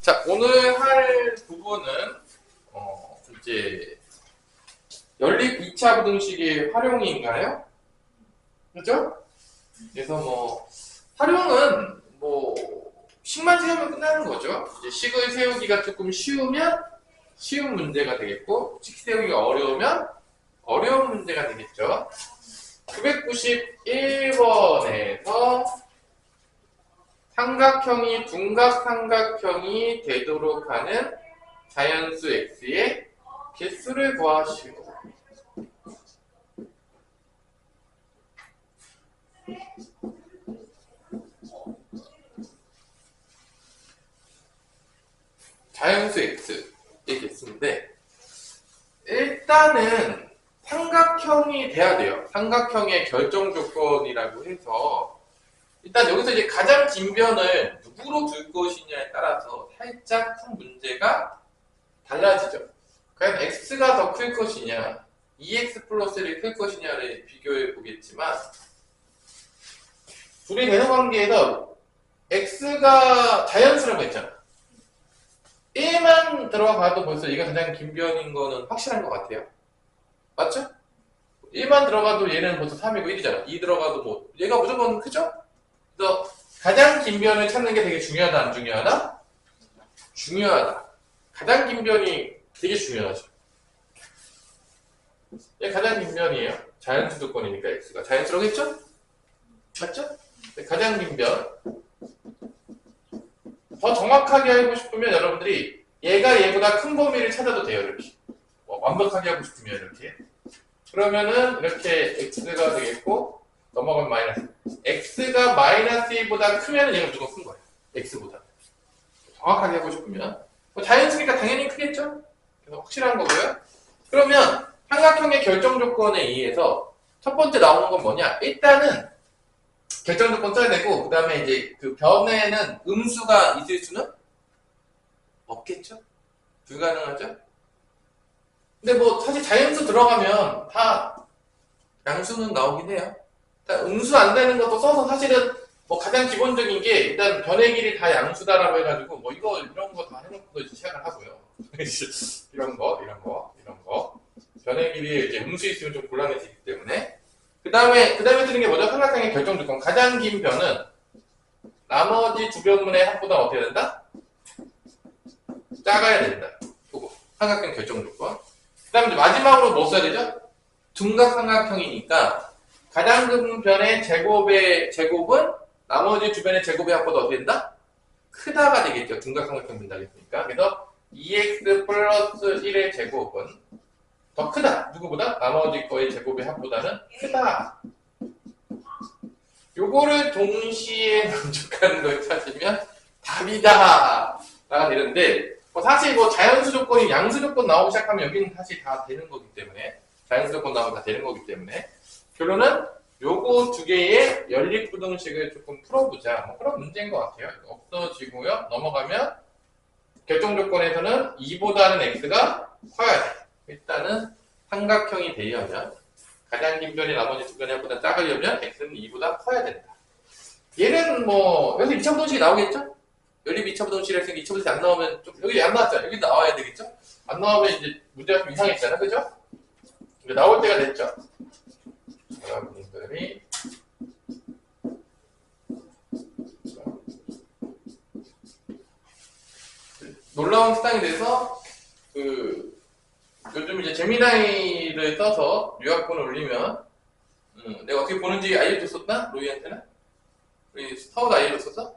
자, 오늘 할 부분은 이제 연립 2차 부등식의 활용인가요? 그죠? 그래서 활용은 식만 세우면 끝나는 거죠. 이제 식을 세우기가 조금 쉬우면 쉬운 문제가 되겠고, 식 세우기가 어려우면 어려운 문제가 되겠죠. 991번에서 삼각형이 둔각삼각형이 되도록 하는 자연수 x의 개수를 구하시오. 자연수 x의 개수인데, 일단은 삼각형이 돼야 돼요. 삼각형의 결정 조건이라고 해서 일단 여기서 이제 가장 긴 변을 누구로 둘 것이냐에 따라서 살짝 큰 문제가 달라지죠. 과연 x가 더 클 것이냐, 2x 플러스 1이 클 것이냐를 비교해 보겠지만, 둘이 되는 관계에서 x가 자연수라고 했잖아. 1만 들어가도 벌써 얘가 가장 긴 변인 거는 확실한 것 같아요. 맞죠? 1만 들어가도 얘는 벌써 3이고 1이잖아. 2 들어가도 얘가 무조건 크죠? 그래서 가장 긴 변을 찾는 게 되게 중요하다, 안 중요하다? 중요하다. 가장 긴 변이 되게 중요하죠. 얘 가장 긴 변이에요. 자연수 조건이니까 x가. 자연수라고 했죠? 맞죠? 가장 긴 변. 더 정확하게 알고 싶으면 여러분들이 얘가 얘보다 큰 범위를 찾아도 돼요. 이렇게. 완벽하게 하고 싶으면 이렇게. 그러면은 이렇게 x가 되겠고, 넘어가면 마이너스. x가 마이너스 2보다 크면 얘가 무조건 큰 거예요. x보다. 정확하게 하고 싶으면. 자연수니까 당연히 크겠죠? 그래서 확실한 거고요. 그러면 삼각형의 결정 조건에 의해서 첫 번째 나오는 건 뭐냐? 일단은 결정 조건 써야 되고, 그 다음에 이제 그 변에는 음수가 있을 수는 없겠죠? 불가능하죠? 근데 사실 자연수 들어가면 다 양수는 나오긴 해요. 일단 음수 안 되는 것도 써서 사실은 가장 기본적인 게 일단 변의 길이 다 양수다라고 해가지고 이런 거 다 해놓고 시작을 하고요. 이런 거. 변의 길이 이제 음수 있으면 좀 곤란해지기 때문에. 그 다음에 드는 게 뭐죠? 삼각형의 결정 조건. 가장 긴 변은 나머지 두 변문의 합보다 어떻게 된다? 작아야 된다. 그거. 삼각형 결정 조건. 그 다음에 마지막으로 뭐 써야 되죠? 둔각삼각형이니까 가장 큰 변의 제곱은 나머지 두 변의 제곱의 합보다 어떻게 된다? 크다가 되겠죠. 둔각삼각형 된다 했으니까. 그래서 2x 플러스 1의 제곱은 더 크다. 누구보다? 나머지 거의 제곱의 합보다는 크다. 요거를 동시에 만족하는 걸 찾으면 답이다 라가 되는데, 사실 자연수 조건이 양수 조건 나오기 시작하면 여기는 사실 다 되는 거기 때문에, 자연수 조건 나오면 다 되는 거기 때문에, 결론은 요거 두 개의 연립부등식을 조금 풀어보자. 그런 문제인 것 같아요. 없어지고요. 넘어가면 결정 조건에서는 2보다는 x가 커야 돼. 일단은 삼각형이 되려면 가장 긴 변이 나머지 두 변보다 작으려면 x는 2보다 커야 된다. 얘는 여기서 2차 부등식이 나오겠죠? 연립 2차 부등식을 했으니까 2차 부등식이 안 나오면 여기 안 나왔잖아. 여기 나와야 되겠죠? 안 나오면 이제 문제가 좀 이상했잖아. 그죠? 이제 나올 때가 됐죠? 여러분들이 놀라운 세상이 돼서 요즘 이제 제미나이를 써서 요약본을 올리면 내가 어떻게 보는지 알려줬었나? 로이한테는? 우리 스타워드 알려줬었어?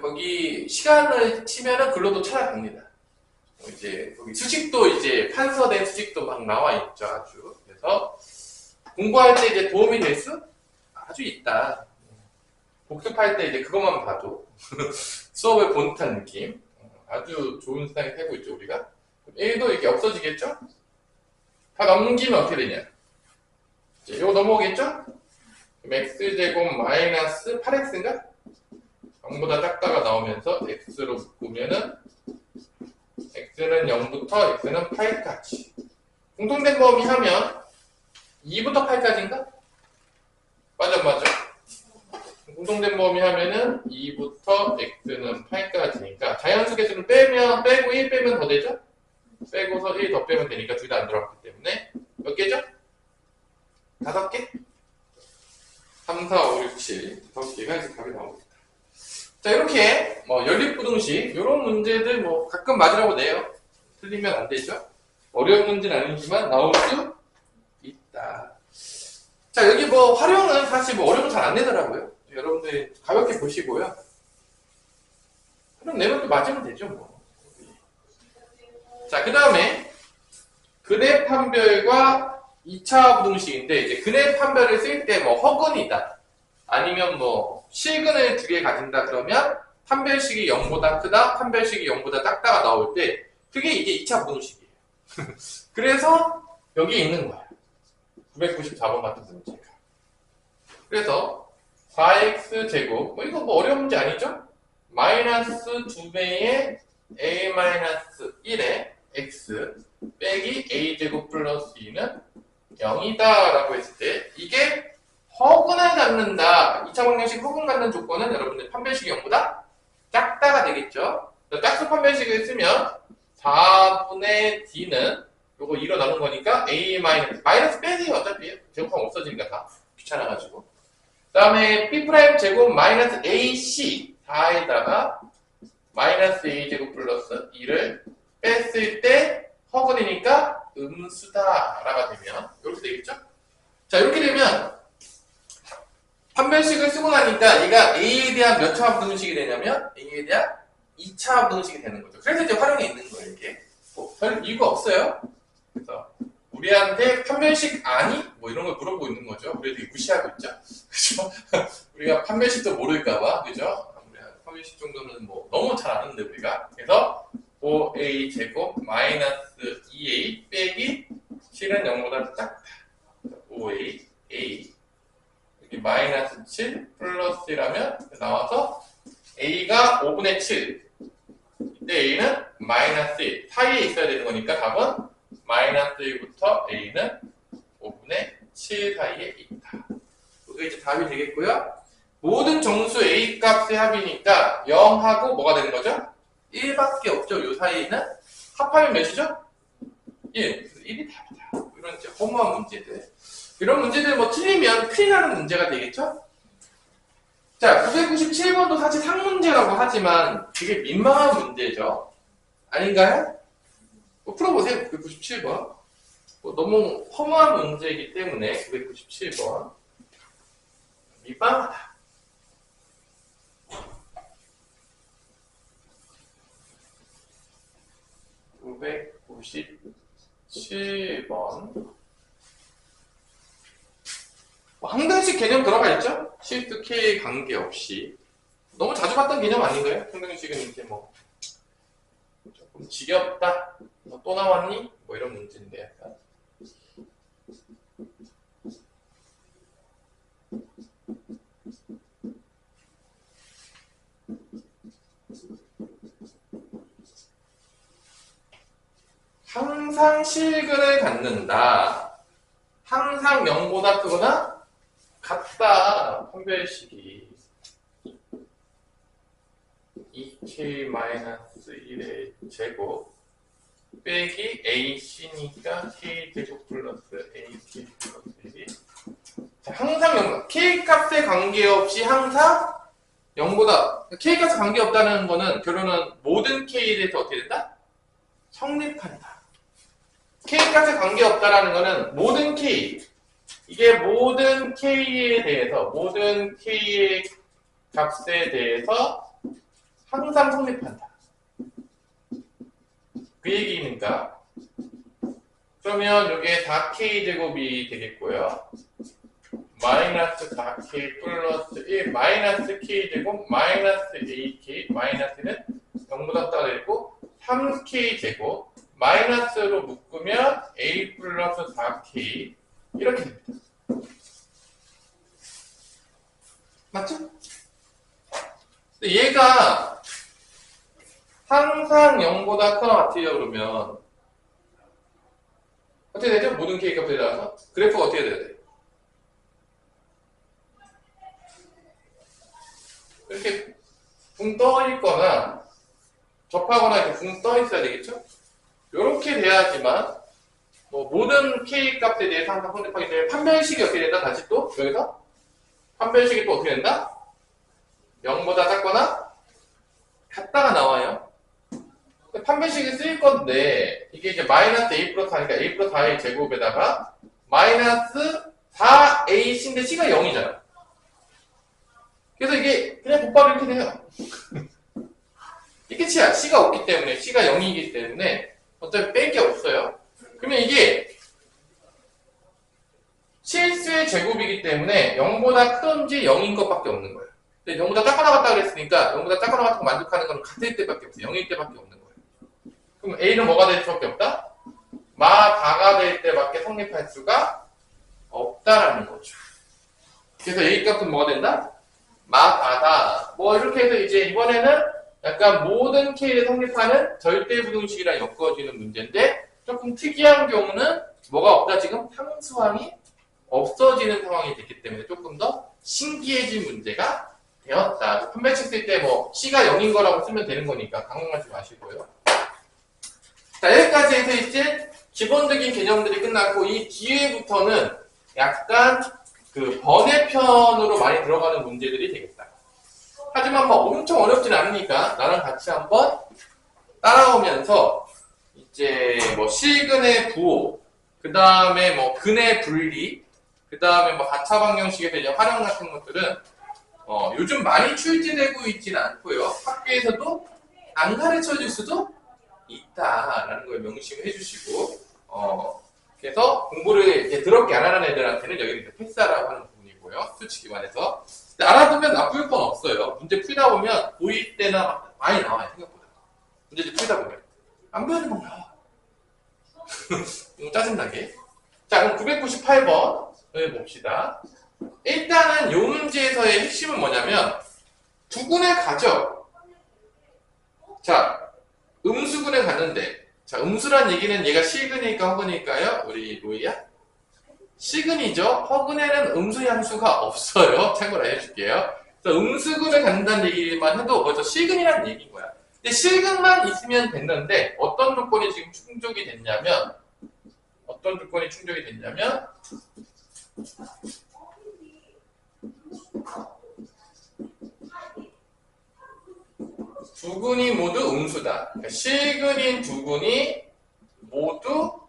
거기 시간을 치면은 글로도 찾아갑니다. 이제 거기 수식도 이제 판서된 수식도 막 나와 있죠. 아주. 그래서 공부할 때 이제 도움이 될 수 아주 있다. 복습할 때 이제 그것만 봐도 수업을 본 듯한 느낌. 아주 좋은 세상이 되고 있죠, 우리가. 1도 이렇게 없어지겠죠? 다 넘기면 어떻게 되냐? 이거 넘어오겠죠? 그럼 x제곱 마이너스 8x인가? 0보다 작다가 나오면서 x로 묶으면은 x는 0부터 x는 8까지. 공통된 범위 하면 2부터 8까지인가? 맞아. 공통된 범위 하면은 2부터 x는 8까지니까 자연수 개수를 빼면 빼고 1 빼면 더 되죠? 빼고서 1 더 빼면 되니까 둘 다 안 들어갔기 때문에 몇 개죠? 5개? 3, 4, 5, 6, 7 5개가 이제 답이 나오겠다. 자, 이렇게 뭐 연립부등식 이런 문제들 뭐 가끔 맞으라고 내요. 틀리면 안 되죠? 어려운 문제는 아니지만 나올 수 있다. 자, 여기 뭐 활용은 사실 뭐 어려운 거 잘 안 내더라고요. 여러분들 가볍게 보시고요. 활용 내면 또 맞으면 되죠, 뭐. 자, 그 다음에 근해 판별과 2차 부등식인데 이제 근해 판별을 쓸 때 뭐 허근이다. 아니면 뭐 실근을 2개 가진다 그러면 판별식이 0보다 크다, 판별식이 0보다 작다가 나올 때 그게 이게 2차 부등식이에요. 그래서 여기 있는 거야. 994번 같은 문제가. 그래서 4x제곱, 이거 뭐 어려운 문제 아니죠? 마이너스 2배의 a-1의 x 빼기 a제곱 플러스 2는 0이다 라고 했을 때 이게 허근을 갖는다. 2차 방정식 허근 갖는 조건은 여러분들 판별식이 0보다 작다가 되겠죠? 짝수 판별식을 쓰면 4분의 d는 요거 2로 나눈 거니까 a 마이너스 빼세요. 어차피 제곱하면 없어지니까 다 귀찮아가지고. 그 다음에 p 제곱 마이너스 ac 4에다가 마이너스 a제곱 플러스 2를 뺐을 때 허근이니까 음수다라가 되면 이렇게 되겠죠? 자, 이렇게 되면 판별식을 쓰고 나니까 얘가 a에 대한 몇 차 부등식이 되냐면 a에 대한 2차 부등식이 되는 거죠. 그래서 이제 활용이 있는 거예요. 이게 뭐 별 이유가 없어요. 그래서 우리한테 판별식 아니? 뭐 이런 걸 물어보고 있는 거죠. 우리 되게 무시하고 있죠. 그죠? 우리가 판별식도 모를까봐, 그죠? 판별식 정도는 뭐 너무 잘 아는데 우리가. 그래서 5a 제곱 마이너스 2a 빼기 7은 0보다 작다. 5a a 여기 마이너스 7 플러스 1하면 나와서 a가 5분의 7 이때 a는 마이너스 1 사이에 있어야 되는 거니까 답은 마이너스 1부터 a는 5분의 7 사이에 있다. 그게 이제 답이 되겠고요. 모든 정수 a 값의 합이니까 0하고 뭐가 되는 거죠? 1밖에 없죠. 요 사이에는 합하면 몇이죠? 1. 그래서 1이 답이다. 이런 이제 허무한 문제들. 이런 문제들 뭐 틀리면 큰일 나는 문제가 되겠죠? 자, 997번도 사실 상문제라고 하지만 되게 민망한 문제죠. 아닌가요? 뭐 풀어보세요. 997번. 뭐 너무 허무한 문제이기 때문에 997번. 민망하다. 997번. 항등식 개념 들어가 있죠? shift K 관계없이. 너무 자주 봤던 개념 아닌가요? 항등식은 이렇게 뭐 조금 지겹다. 뭐 또 나왔니? 뭐 이런 문제인데 약간. 항상 실근을 갖는다. 항상 0보다 크거나 같다. 판별식이 2k-1의 제곱 빼기 ac니까 k제곱 플러스 ak 플러스 1이 항상 0, k값에 관계없이 항상 0보다 k값에 관계없다는 거는 결론은 모든 k에 대해서 어떻게 된다? 성립한다. k값에 관계없다라는 거는 모든 k 이게 모든 k에 대해서 모든 k의 값에 대해서 항상 성립한다. 그 얘기니까 그러면 이게 4k 제곱이 되겠고요. 마이너스 4k 플러스 1 마이너스 k 제곱 마이너스 ak 마이너스는 0보다 따르고 3k 제곱 마이너스로 묶으면 a 플러스 4k 이렇게 됩니다. 맞죠? 근데 얘가 항상 0보다 크거나 같아요 그러면 어떻게 되죠? 모든 k 값에 따라서 그래프가 어떻게 돼야 돼? 이렇게 붕 떠 있거나 접하거나 이렇게 붕 떠 있어야 되겠죠? 이렇게 돼야지만 뭐 모든 K 값에 대해서 항상 성립하기 때문에 판별식이 어떻게 된다? 다시 또 여기서 판별식이 또 어떻게 된다? 0보다 작거나 같다가 나와요. 판별식이 쓰일 건데 이게 이제 마이너스 a 플러스 4니까 a 플러스 4의 제곱에다가 마이너스 4ac인데 c가 0이잖아. 그래서 이게 그냥 곧바로 이렇게 돼요. 이게 c야. c가 없기 때문에 c가 0이기 때문에 어차피 뺄 게 없어요. 그러면 이게 실수의 제곱이기 때문에 0보다 크던지 0인 것밖에 없는 거예요. 근데 0보다 작거나 같다 그랬으니까 0보다 작거나 같은 거 만족하는 건 같을 때밖에 없어요. 0일 때밖에 없는 거예요. 그럼 A는 뭐가 될 수밖에 없다? 마바가 될 때밖에 성립할 수가 없다라는 거죠. 그래서 A 값은 뭐가 된다? 마바다. 뭐 이렇게 해서 이제 이번에는 약간 모든 K를 성립하는 절대부등식이랑 엮어지는 문제인데 조금 특이한 경우는 뭐가 없다 지금? 상수항이 없어지는 상황이 됐기 때문에 조금 더 신기해진 문제가 되었다. 판별식 쓸 때 뭐 C가 0인 거라고 쓰면 되는 거니까 당황하지 마시고요. 자, 여기까지 해서 이제 기본적인 개념들이 끝났고 이 뒤에부터는 약간 그 번외편으로 많이 들어가는 문제들이 되겠다. 하지만 뭐 엄청 어렵진 않으니까 나랑 같이 한번 따라오면서 이제 뭐 실근의 부호, 그 다음에 뭐 근의 분리, 그 다음에 뭐 4차 방정식에서 이제 활용 같은 것들은 요즘 많이 출제되고 있지는 않고요. 학교에서도 안 가르쳐 줄 수도 있다라는 걸 명심해 주시고 그래서 공부를 이렇게 더럽게 안 하는 애들한테는 여기는 패스하라고 하는 부분이고요. 수치 기반에서 알아두면 나쁠 건 없어요. 문제 풀다 보면 고2 때나 많이 나와요. 생각보다 문제집 풀다 보면 안 배우는 건가? 이거 짜증나게. 자, 그럼 998번 봅시다. 일단은 요 문제에서의 핵심은 뭐냐면 두근을 가져. 자, 음수근을 갔는데, 자, 음수란 얘기는 얘가 실근일까 허근일까요? 우리 로이야? 실근이죠. 허근에는 음수 양수가 없어요. 참고로 알려줄게요. 그래서 음수근을 갖는다는 얘기만 해도 벌써 실근이라는 얘기인 거야. 근데 실근만 있으면 됐는데 어떤 조건이 지금 충족이 됐냐면 두 근이 모두 음수다. 그러니까 실근인 두 근이 모두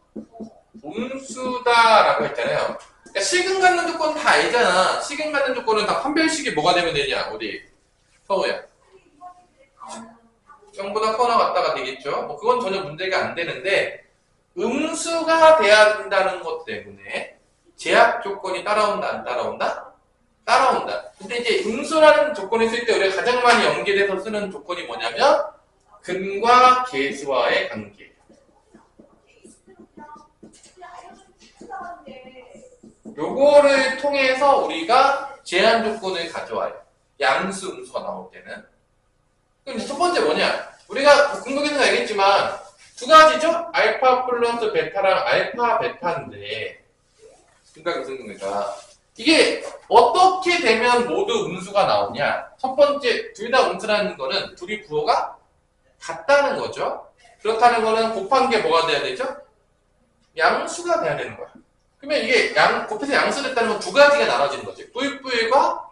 음수다라고 했잖아요. 그러니까 실근 갖는 조건 다 알잖아. 실근 갖는 조건은 다 판별식이 뭐가 되면 되냐? 어디? 서우야. 0보다 커나 같다가 되겠죠? 뭐 그건 전혀 문제가 안 되는데 음수가 돼야 된다는 것 때문에 제약 조건이 따라온다 안 따라온다? 따라온다. 근데 이제 음수라는 조건을 쓸 때 우리가 가장 많이 연계돼서 쓰는 조건이 뭐냐면 근과 계수와의 관계. 요거를 통해서 우리가 제한 조건을 가져와요. 양수, 음수가 나올 때는. 그럼 이제 첫 번째 뭐냐? 우리가 궁극에서 알겠지만 두 가지죠? 알파 플러스 베타랑 알파 베타인데 근각이승근가 이게 어떻게 되면 모두 음수가 나오냐? 첫 번째, 둘 다 음수라는 거는 둘이 부호가 같다는 거죠. 그렇다는 거는 곱한 게 뭐가 돼야 되죠? 양수가 돼야 되는 거야. 그러면 이게 곱해서 양수 됐다는 건 두 가지가 나눠지는 거지. 뿔뿔과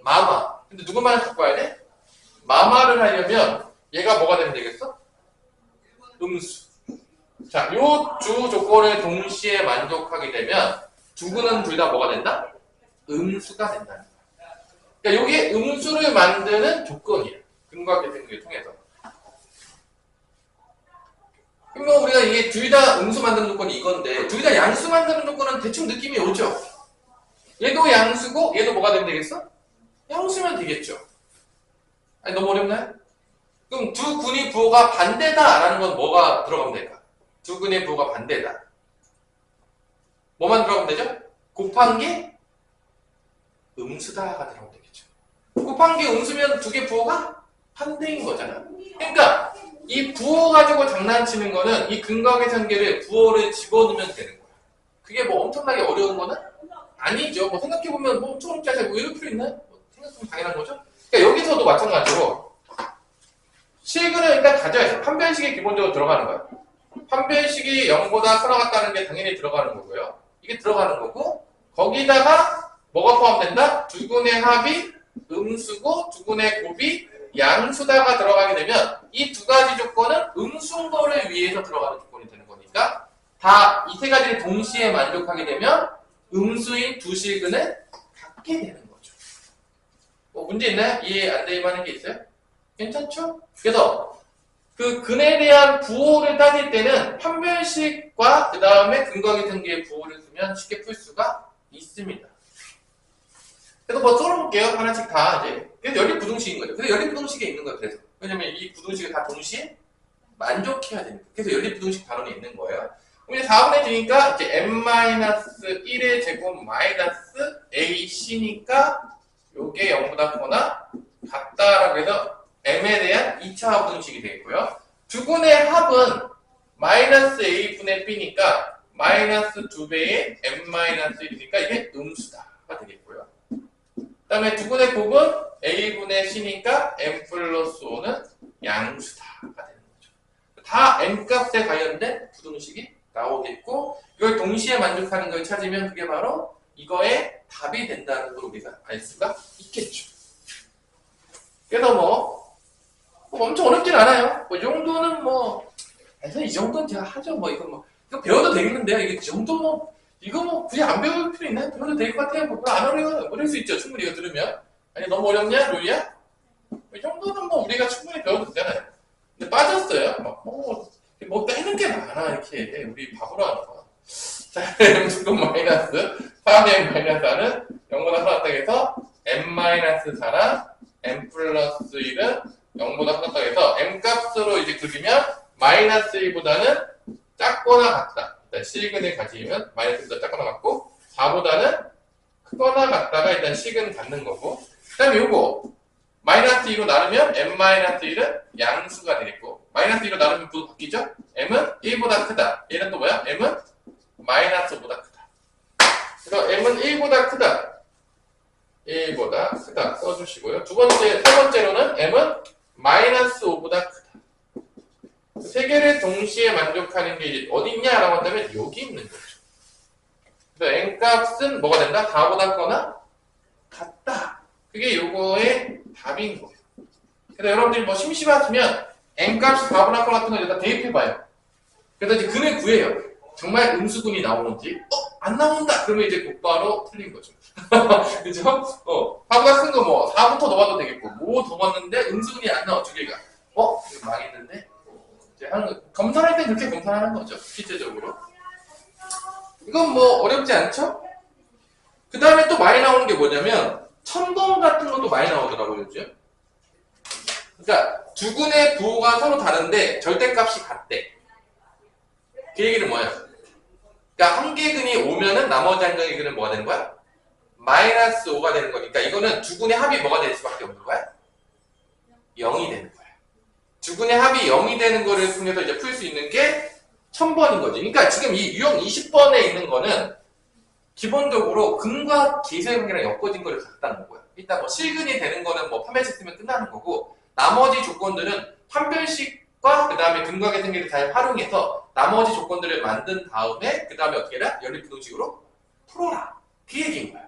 마마. 근데 누구만 갖고 와야 돼? 마마를 하려면 얘가 뭐가 되면 되겠어? 음수. 자, 요 두 조건을 동시에 만족하게 되면 두근은 둘 다 뭐가 된다? 음수가 된다는 거야. 그러니까 이게 음수를 만드는 조건이야. 근과 계승을 통해서. 그러면 우리가 이게 둘 다 음수 만드는 조건이 이건데 둘 다 양수 만드는 조건은 대충 느낌이 오죠? 얘도 양수고 얘도 뭐가 되면 되겠어? 양수면 되겠죠. 아니 너무 어렵나요? 그럼 두 근의 부호가 반대다라는 건 뭐가 들어가면 될까? 두 근의 부호가 반대다. 뭐만 들어가면 되죠? 곱한 게 음수다가 들어가면 되겠죠. 곱한 게 음수면 두 개 부호가 반대인 거잖아. 그러니까 이 부호 가지고 장난치는 거는 이 근과 계산계를 부호를 집어넣으면 되는 거야. 그게 뭐 엄청나게 어려운 거는 아니죠. 뭐 생각해보면 뭐 엄청 어렵지 않아요. 뭐 이럴 필요 있나요? 뭐 생각하면 당연한 거죠. 그러니까 여기서도 마찬가지로 실근을 일단 가져야 돼. 판별식이 기본적으로 들어가는 거야. 판별식이 0보다 크나 같다는 게 당연히 들어가는 거고요. 이게 들어가는 거고 거기다가 뭐가 포함된다? 두근의 합이 음수고 두근의 곱이 양수다가 들어가게 되면 이 두 가지 조건은 음수인 거를 위해서 들어가는 조건이 되는 거니까 다 이 세 가지를 동시에 만족하게 되면 음수인 두 실근을 갖게 되는 거죠. 뭐 문제 있나요? 이해 안 되기만 하는 게 있어요? 괜찮죠? 그래서 그 근에 대한 부호를 따질 때는 판별식과 그 다음에 근거하기 등기의 부호를 쓰면 쉽게 풀 수가 있습니다. 그래서 뭐 써볼게요. 하나씩 다 이제. 그래서 연립부등식인 거죠. 그래서 연립부등식에 있는 거예요. 그래서 왜냐면 이 부등식을 다 동시에 만족해야 되니까. 그래서 연립부등식 단원이 있는 거예요. 그럼 이제 4분의 D니까 이제 n-1의 제곱 마이너스 ac니까 요게 0보다 크거나 같다라고 해서 m에 대한 2차 부등식이 되겠고요. 두근의 합은 마이너스 a분의 b니까 마이너스 2배의 n-1이니까 이게 음수다가 되겠고요. 그 다음에 두근의 곱은 a분의 c니까 n 플러스 5는 양수다가 되는 거죠. 다 n값에 관련된 부등식이 나오겠고 이걸 동시에 만족하는 걸 찾으면 그게 바로 이거의 답이 된다는 걸 우리가 알 수가 있겠죠. 그래서 뭐 엄청 어렵진 않아요. 이 정도는 그래서 이 정도는 제가 하죠. 이거 배워도 되겠는데요. 이게 이 정도 이거 굳이 안 배울 필요 있나요? 배워도 될 것 같아요. 안 어려워요. 어려울 수 있죠. 충분히 이거 들으면. 아니 너무 어렵냐, 로이야? 이 정도는 우리가 충분히 배워도 되잖아요. 근데 빠졌어요. 뭐 빼는 게 많아 이렇게 우리 바보로 하는 거야. 자, m 마이너스 4m 마이너스 4는 0보다 크다 해서 m-4랑 m 플러스 1은 0보다 크다 해서 m 값으로 이제 그리면 마이너스 1보다는 작거나 같다. 일단 실근을 가지면 마이너스 1보다 작거나 같고 4보다는 크거나 같다가 일단 식은 갖는 거고 그 다음에 요거 마이너스 2로 나누면 m-1은 양수가 되겠고 마이너스 2로 나누면 또 바뀌죠? m은 1보다 크다. 얘는 또 뭐야? m은 마이너스 5보다 크다. 그래서 m은 1보다 크다. 1보다 크다 써주시고요. 세 번째로는 m은 마이너스 5보다 크다. 세 개를 동시에 만족하는 게 이제 어디 있냐라고 한다면 여기 있는 거죠. 그래서 n값은 뭐가 된다? 4보다 크거나 같다. 그게 요거의 답인 거예요. 그래서 여러분들이 심심하시면 n값이 4보다 크거나 같은 거 일단 대입해봐요. 그래서 이제 근을 구해요. 정말 음수근이 나오는지 안 나온다. 그러면 이제 곧바로 틀린 거죠. 그죠? 4보다 큰 거 4부터 넣어봐도 되겠고 더 봤는데 음수근이 안 나와 두 개가 이거 망했는데 이제 하는 거. 검사할 때 그렇게 검사하는 거죠. 실제적으로 이건 어렵지 않죠? 그 다음에 또 많이 나오는 게 뭐냐면 첨분 같은 것도 많이 나오더라고요 요즘. 그러니까 두근의 부호가 서로 다른데 절대값이 같대. 그 얘기는 뭐야? 그러니까 한 개 근이 오면은 나머지 한 개의 근은 뭐가 되는 거야? 마이너스 5가 되는 거니까 이거는 두근의 합이 뭐가 될 수밖에 없는 거야? 0이 되는 거야. 두근의 합이 0이 되는 거를 통해서 이제 풀 수 있는 게 1000번인 거지. 그러니까 지금 이 유형 20번에 있는 거는 기본적으로 근과 기수의 관계랑 엮어진 거를 갖다는 거고요. 일단 실근이 되는 거는 판별식 쓰면 끝나는 거고 나머지 조건들은 판별식과 그 다음에 근과 계승기를 잘 활용해서 나머지 조건들을 만든 다음에 그 다음에 어떻게 해라? 연립부등식으로 풀어라. 그 얘기인 거야.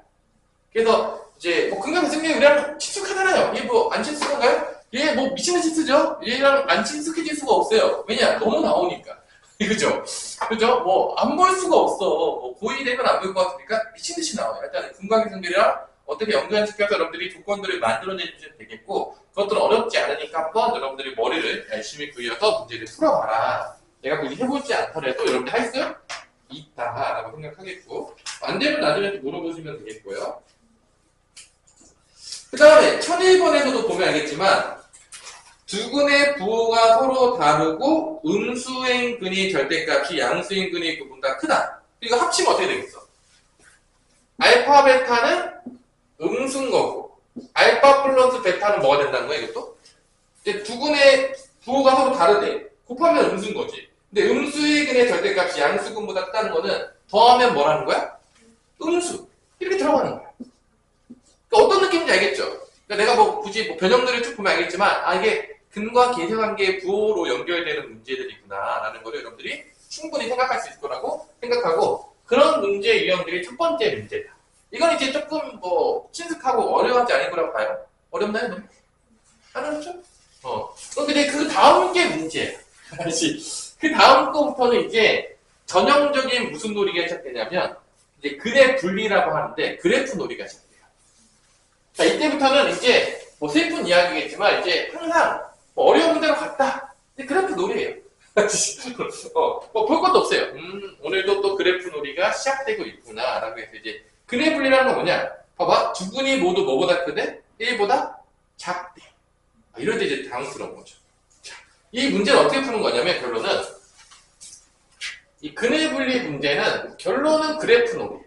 그래서 이제 근과 계승기 우리랑 친숙하잖아요. 얘 안 친숙한가요? 얘 미친듯이 쓰죠? 얘랑 안 친숙해질 수가 없어요. 왜냐? 너무 나오니까. 그죠? 그죠? 안 볼 수가 없어. 고2 되면 안 볼 것 같으니까 미친듯이 나와요. 일단 근과계승비랑 어떻게 연관시켜서 여러분들이 조건들을 만들어내주시면 되겠고 그것들은 어렵지 않으니까 한번 여러분들이 머리를 열심히 굴려서 문제를 풀어봐라. 내가 굳이 해보지 않더라도 여러분들 할 수 있다라고 생각하겠고 안 되면 나중에 또 물어보시면 되겠고요. 그 다음에 1001번에서도 보면 알겠지만 두근의 부호가 서로 다르고 음수인 근이 절대값이 양수인 근이 그보다 크다. 이거 합치면 어떻게 되겠어? 알파 베타는 음수인 거고 알파 플러스 베타는 뭐가 된다는 거야 이것도? 이제 두근의 부호가 서로 다르대. 곱하면 음수인 거지. 근데 음수의 근의 절대값이 양수근보다 크다는 거는 더하면 뭐라는 거야? 음수. 이렇게 들어가는 거야. 그러니까 어떤 느낌인지 알겠죠? 그러니까 내가 뭐 굳이 뭐 변형들을 쭉 보면 알겠지만, 아, 이게 근과 계쇄관계의 부호로 연결되는 문제들이구나라는 거를 여러분들이 충분히 생각할 수 있을 거라고 생각하고, 그런 문제 유형들이 첫 번째 문제다. 이건 이제 조금 뭐 친숙하고 어려워하지 않을 거라고 봐요. 어렵나요? 너무? 어렵죠? 근데 그 다음 게 문제예요. 다시 그 다음 거부터는 이제 전형적인 무슨 놀이가 시작되냐면 이제 근의 분리라고 하는데 그래프 놀이가 시작돼요. 자, 이때부터는 이제 뭐 슬픈 이야기겠지만 이제 항상 뭐 어려운 문제로 갔다. 근데 그래프 놀이예요. 뭐 볼 것도 없어요. 오늘도 또 그래프 놀이가 시작되고 있구나라고 해서 이제 근의 분리라는 건 뭐냐? 봐봐, 두 분이 모두 뭐보다 크대? 1보다 작대. 이럴 때 이제 당황스러운 거죠. 자, 이 문제를 어떻게 푸는 거냐면 결론은 이 근의 분리 문제는 결론은 그래프 놀이에요.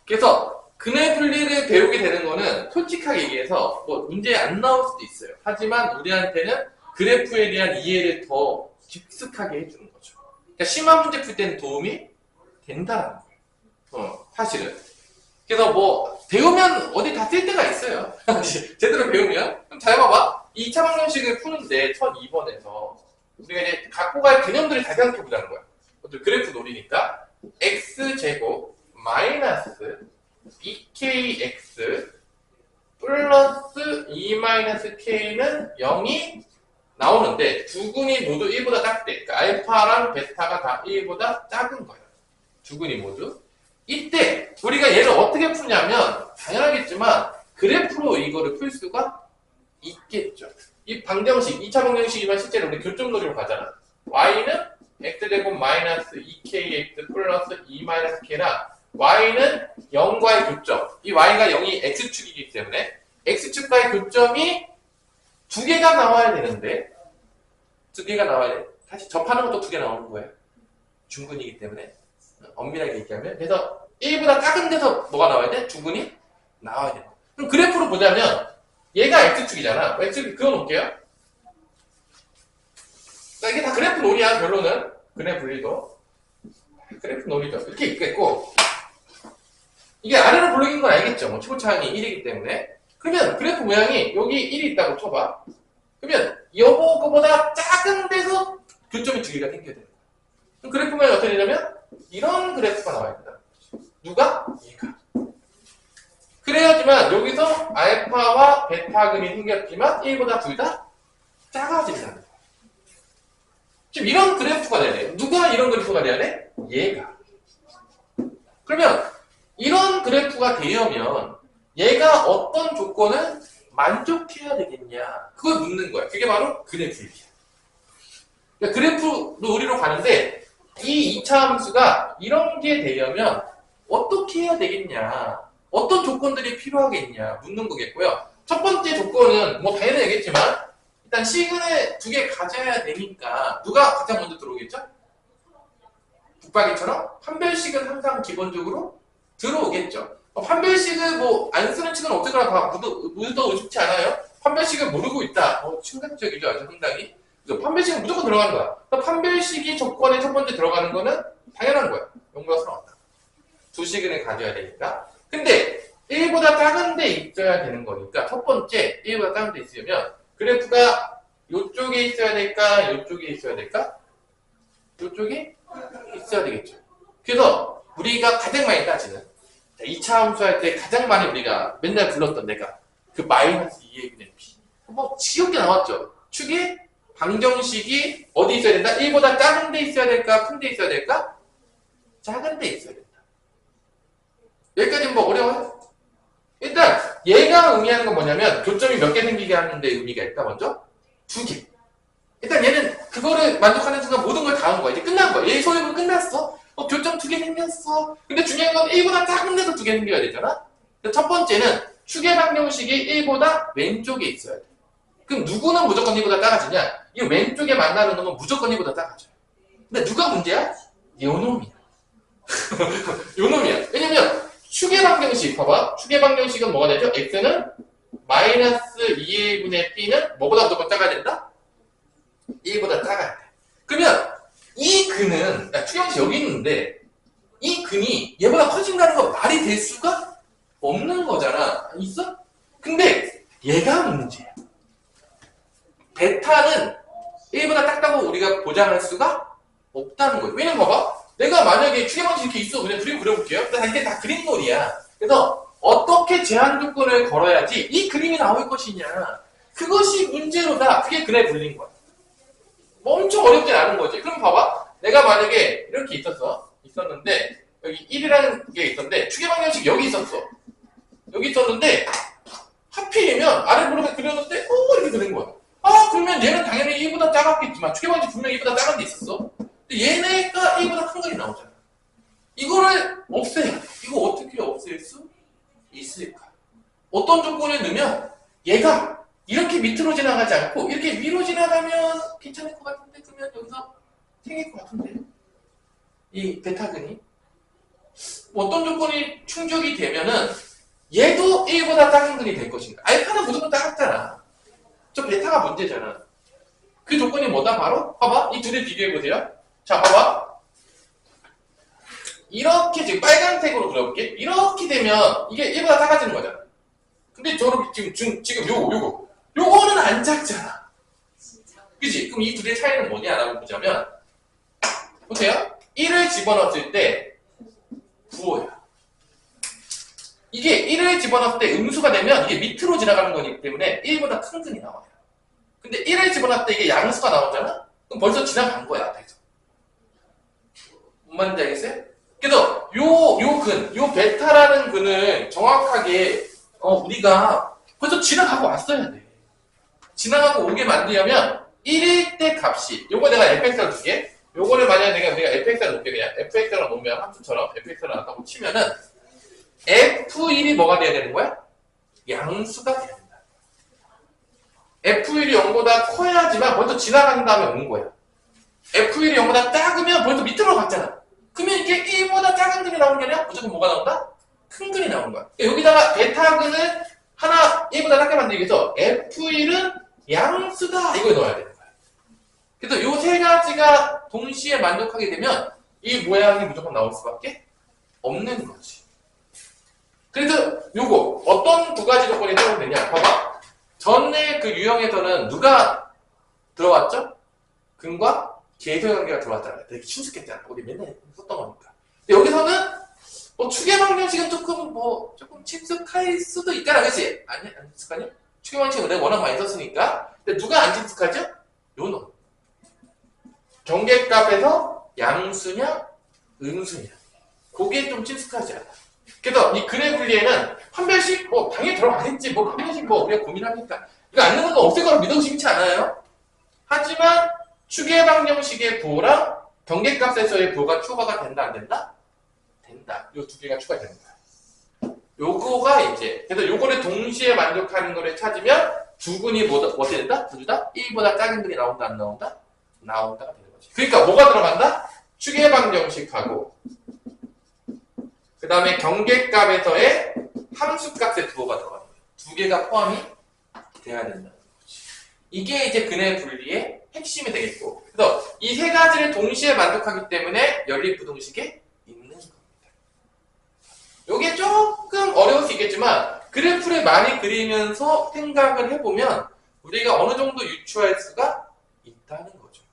그래서 근의 분리를 배우게 되는 거는 솔직하게 얘기해서 뭐 문제에 안 나올 수도 있어요. 하지만 우리한테는 그래프에 대한 이해를 더 깊숙하게 해주는 거죠. 그러니까 심한 문제 풀 때는 도움이 된다는 거예요. 사실은. 그래서 뭐 배우면 어디 다 쓸 때가 있어요. 제대로 배우면. 그럼 잘 봐봐. 2차 방정식을 푸는데 1002번에서 우리가 이제 갖고 갈 개념들을 잘 생각해보자는 거야. 그래프 놀이니까 x제곱 마이너스 2kx 플러스 2-k는 0이 나오는데 두 군이 모두 1보다 작대. 그러니까 알파랑 베타가 다 1보다 작은 거예요. 두 군이 모두. 이때 우리가 얘를 어떻게 푸냐면 당연하겠지만 그래프로 이거를 풀 수가 있겠죠. 이 방정식, 2차 방정식이면 실제로 우리 교점놀이로 가잖아. y는 x제곱 마이너스 2kx 플러스 2-k랑 y는 0과의 교점. 이 y가 0이 x축이기 때문에 x축과의 교점이 두 개가 나와야 되는데 두 개가 나와야 돼. 다시 접하는 것도 두 개 나오는 거예요. 중근이기 때문에 엄밀하게 얘기하면. 그래서 1보다 작은 데서 뭐가 나와야 돼? 두근이 나와야 돼. 그럼 그래프로 보자면 얘가 x축이잖아. x축 그어놓을게요. 자, 이게 다 그래프 놀이야. 결론은 그래프 분리도 그래프 놀이죠. 이렇게 있겠고 이게 아래로 블록인 건 알겠죠? 뭐 초차항이 1이기 때문에. 그러면 그래프 모양이 여기 1이 있다고 쳐봐. 그러면 요거보다 작은 데서 교점이 두 개가 생겨야 돼요. 그럼 그래프 모양이 어떻게 되냐면 이런 그래프가 나와야 된다. 누가? 얘가. 그래야지만 여기서 알파와 베타 근이 생겼지만 1보다 둘 다 작아진다는 거야. 지금 이런 그래프가 돼야 돼. 누가 이런 그래프가 돼야 돼? 얘가. 그러면 이런 그래프가 되려면 얘가 어떤 조건을 만족해야 되겠냐? 그걸 묻는 거야. 그게 바로 그래프이야. 그러니까 그래프 놀이로 가는데 이 2차 함수가 이런 게 되려면 어떻게 해야 되겠냐? 어떤 조건들이 필요하겠냐? 묻는 거겠고요. 첫 번째 조건은 뭐 당연히 얘기했지만 일단 시그널 두 개 가져야 되니까 누가 가장 먼저 들어오겠죠? 북박이처럼 판별식은 항상 기본적으로 들어오겠죠. 판별식을 뭐 안 쓰는 측은 어쨌거나 다 무도 의식치 않아요? 판별식을 모르고 있다. 충격적이죠, 아주 상당히. 그래서 판별식은 무조건 들어가는 거야. 그러니까 판별식이 조건에 첫 번째 들어가는 거는 당연한 거야. 연구가 나왔다. 두 시그널 가져야 되니까. 근데 1보다 작은 데 있어야 되는 거니까 첫 번째 1보다 작은 데 있으면 그래프가 이쪽에 있어야 될까? 이쪽에 있어야 될까? 이쪽에 있어야 되겠죠. 그래서 우리가 가장 많이 따지는 2차 함수할 때 가장 많이 우리가 맨날 불렀던 내가 그 마이너스 2분의 b 뭐 지겹게 나왔죠. 축의 방정식이 어디 있어야 된다? 1보다 작은 데 있어야 될까? 큰 데 있어야 될까? 작은 데 있어야 된다. 여기까지는 뭐 어려워요? 일단 얘가 의미하는 건 뭐냐면 교점이 몇 개 생기게 하는데 의미가 있다. 먼저 두 개. 일단 얘는 그거를 만족하는 순간 모든 걸 다 한 거야. 이제 끝난 거야. 얘 소유는 끝났어. 교점 두 개 생겼어. 근데 중요한 건 1보다 작은 데도 두 개 생겨야 되잖아. 첫 번째는 축의 방정식이 1보다 왼쪽에 있어야 돼. 그럼 누구는 무조건 1보다 작아지냐? 이 왼쪽에 만나는 놈은 무조건 1보다 작아져요. 근데 누가 문제야? 요 놈이야. 요 놈이야. 왜냐면 축의 방정식 봐봐. 축의 방정식은 뭐가 되죠? x는 마이너스 2분의 p는 뭐보다 무조건 작아야 된다? 1보다 작아야 돼. 그러면 이 근은 축의 방정식 여기 있는데 이 근이 얘보다 커진다는 거 말이 될 수가 없는 거잖아. 있어? 근데 얘가 문제야. 베타는 1보다 작다고 우리가 보장할 수가 없다는 거예요. 왜냐면 봐봐. 내가 만약에 추계방식 이렇게 있어. 그냥 그림 그려볼게요. 이게 다 그림놀이야. 그래서 어떻게 제한 조건을 걸어야지 이 그림이 나올 것이냐. 그것이 문제로다. 그게 그래 불린 거야. 뭐 엄청 어렵진 않은 거지. 그럼 봐봐. 내가 만약에 이렇게 있었는데 여기 1이라는 게 있었는데 추계방정식 여기 있었어. 여기 있었는데 하필이면 아래부분에 그렸는데 이렇게 그린 거야. 그러면 얘는 당연히 1보다 작았겠지만 추계방정식 분명히 1보다 작은 데 있었어. 근데 얘네가 1보다 큰 거리 나오잖아. 이거를 없애야 돼. 이거 어떻게 없앨 수 있을까? 어떤 조건을 넣으면 얘가 이렇게 밑으로 지나가지 않고 이렇게 위로 지나가면 괜찮을 것 같은데 그러면 여기서 생길 것 같은데 이 베타근이 어떤 조건이 충족이 되면은 얘도 1보다 작은 근이 될 것인가? 알파는 무조건 작았잖아. 저 베타가 문제잖아. 그 조건이 뭐다? 바로 봐봐. 이 둘을 비교해보세요. 자 봐봐. 이렇게 지금 빨간색으로 그려볼게. 이렇게 되면 이게 1보다 작아지는 거잖아. 근데 저는 지금 요거는 안 작잖아. 그치? 그럼 이 둘의 차이는 뭐냐라고 보자면 보세요. 1을 집어넣었을 때 부호야. 이게 1을 집어넣었을 때 음수가 되면 이게 밑으로 지나가는 거기 때문에 1보다 큰 근이 나와요. 근데 1을 집어넣을 때 이게 양수가 나오잖아? 그럼 벌써 지나간 거야, 앞에서. 뭔 말인지 알겠어요? 그래서 요 베타라는 근을 정확하게 우리가 벌써 지나가고 왔어야 돼. 지나가고 오게 만들려면 1일 때 값이 요거 내가 fx를 줄게. 요거를 만약에 내가 fx를 놓을게. 그냥 fx를 놓으면 함수처럼 fx를 놨다고 치면은 f1이 뭐가 돼야 되는 거야? 양수가 돼야 된다. f1이 0보다 커야지만 벌써 지나간 다음에 오는 거야. f1이 0보다 작으면 벌써 밑으로 갔잖아. 그러면 이게 1보다 작은 근이 나오는 게 아니라 무조건 뭐가 나온다? 큰 근이 나오는 거야. 여기다가 베타근을 하나 1보다 작게 만들기 위해서 f1은 양수다 이걸 넣어야 되는 거야. 그래서 요 세 가지가 동시에 만족하게 되면 이 모양이 무조건 나올 수밖에 없는 거지. 그래서 요거 어떤 두 가지 조건이 들어오느냐 봐봐. 전에 그 유형에서는 누가 들어왔죠? 근과 계수의 관계가 들어왔잖아요. 되게 친숙했잖아. 우리 맨날 썼던 거니까. 근데 여기서는 추계방정식은 조금 친숙할 수도 있잖아. 그치? 아니, 안 친숙하냐? 추계방정식은 내가 워낙 많이 썼으니까. 근데 누가 안 친숙하죠? 요 놈. 경계값에서 양수냐, 음수냐. 그게 좀 친숙하지 않아. 그래서 이 근의 분리에는 판별식, 당연히 들어가겠지. 판별식 우리가 고민하니까. 이거 안 넣는 거 없을 거라 믿어도 심치 않아요. 하지만 추계방정식의 부호랑 경계값에서의 부호가 추가가 된다, 안 된다? 된다. 요 두 개가 추가되는 거야. 요거가 이제, 그래서 요거를 동시에 만족하는 거를 찾으면 두 근이 어떻게 된다? 둘 다 1보다 작은 근이 나온다, 안 나온다? 나온다가 되는 거지. 그러니까 뭐가 들어간다? 추계방정식하고 그 다음에 경계값에서의 함수값의 부호가 들어가는 거야. 두 개가 포함이 돼야 된다는 거지. 이게 이제 근의 분리의 핵심이 되겠고, 그래서 이 세 가지를 동시에 만족하기 때문에 연립부등식에 있는 겁니다. 이게 조금 어려울 수 있겠지만 그래프를 많이 그리면서 생각을 해보면 우리가 어느 정도 유추할 수가 있다는 거죠.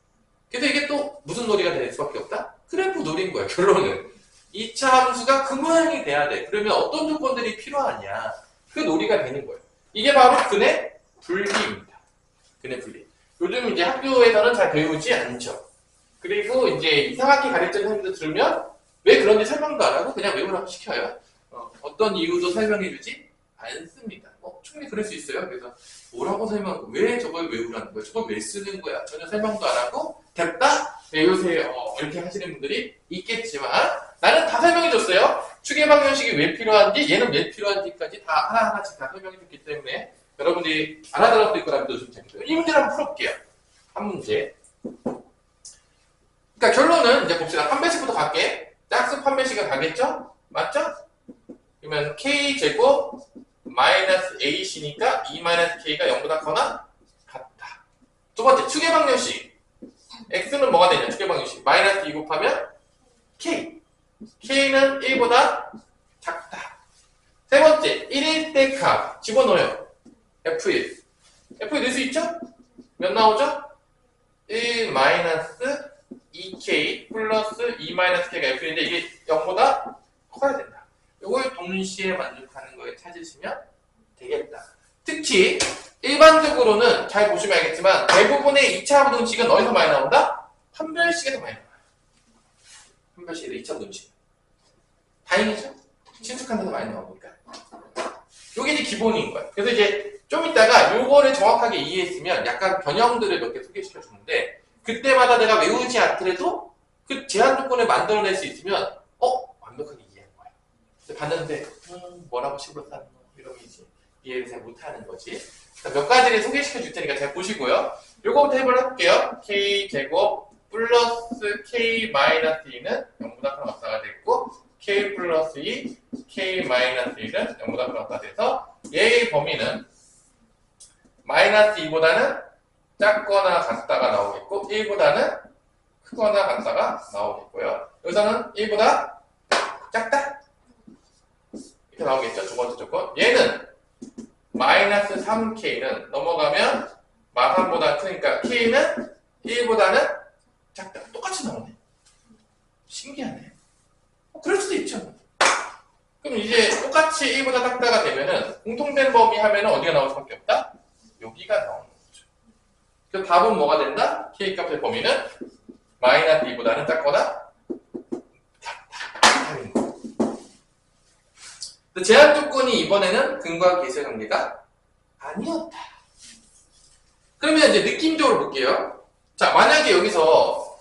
그래서 이게 또 무슨 놀이가 될 수밖에 없다? 그래프 놀이인 거야. 결론은 2차 함수가 그 모양이 돼야 돼. 그러면 어떤 조건들이 필요하냐, 그 놀이가 되는 거예요. 이게 바로 근의 분리입니다. 근의 분리. 요즘 이제 학교에서는 잘 배우지 않죠. 그리고 이제 이상하게 가르치는 선생님들 들으면 왜 그런지 설명도 안 하고 그냥 외우라고 시켜요. 어떤 이유도 설명해주지 않습니다. 충분히 그럴 수 있어요. 그래서 뭐라고 왜 저걸 외우라는 거야? 저걸 왜 쓰는 거야? 전혀 설명도 안 하고 됐다? 외우세요. 이렇게 하시는 분들이 있겠지만 나는 다 설명해줬어요. 추계방정식이 왜 필요한지, 얘는 왜 필요한지까지 다 하나하나씩 다 설명해줬기 때문에 여러분들이 알아들을 수 있거나 믿어주시면 됩니다. 이 문제를 한번 풀어볼게요. 한 문제. 그러니까 결론은 이제 봅시다. 판별식부터 갈게. 짝수 판별식은 가겠죠? 맞죠? 그러면 k제곱 마이너스 ac니까 2-k가 0보다 커나 같다. 두 번째, 추계방정식. x는 뭐가 되냐? 추계방정식. 마이너스 2 곱하면 k. k는 1보다 작다. 세 번째, 번째, 1일 때 값 집어넣어요. F1. F1 넣을 수 있죠? 몇 나오죠? 1 마이너스 2K 플러스 2 마이너스 K가 F1인데 이게 0보다 커야 된다. 이걸 동시에 만족하는 거에 찾으시면 되겠다. 특히 일반적으로는 잘 보시면 알겠지만 대부분의 2차 부등식은 어디서 많이 나온다? 판별식에서 많이 나와요. 판별식에서 2차 부등식. 다행이죠? 친숙한 데서 많이 나오니까. 요게 이제 기본인 거예요. 그래서 이제 좀 이따가 요거를 정확하게 이해했으면 약간 변형들을 몇 개 소개시켜 주는데 그때마다 내가 외우지 않더라도 그 제한 조건을 만들어낼 수 있으면 완벽하게 이해한 거예요. 근데 봤는데 뭐라고 식으로 쌓는 거 이러면 이제 이해를 잘 못하는 거지. 몇 가지를 소개시켜 줄 테니까 잘 보시고요. 요거부터 해볼게요. K제곱 플러스 K 마이너스 2는 0보다 큰 값사가 됐고 K 플러스 2, K 마이너스 1은 0보다 큰 값사가 돼서 얘의 범위는 마이너스 2보다는 작거나 같다가 나오겠고 1보다는 크거나 같다가 나오겠고요. 여기서는 1보다 작다? 이렇게 나오겠죠. 두 번째 조건. 얘는 마이너스 3K는 넘어가면 마3보다 크니까 K는 1보다는 작다. 똑같이 나오네. 신기하네. 그럴 수도 있죠. 그럼 이제 똑같이 1보다 작다가 되면은 공통된 범위 하면은 어디가 나올 수밖에 없다? 여기가 나오는 거죠. 그래서 답은 뭐가 된다? K 값의 범위는 마이너스 2보다는 작거나 작다. 제한 조건이 이번에는 근과 계수의 관계가 아니었다. 그러면 이제 느낌적으로 볼게요. 자, 만약에 여기서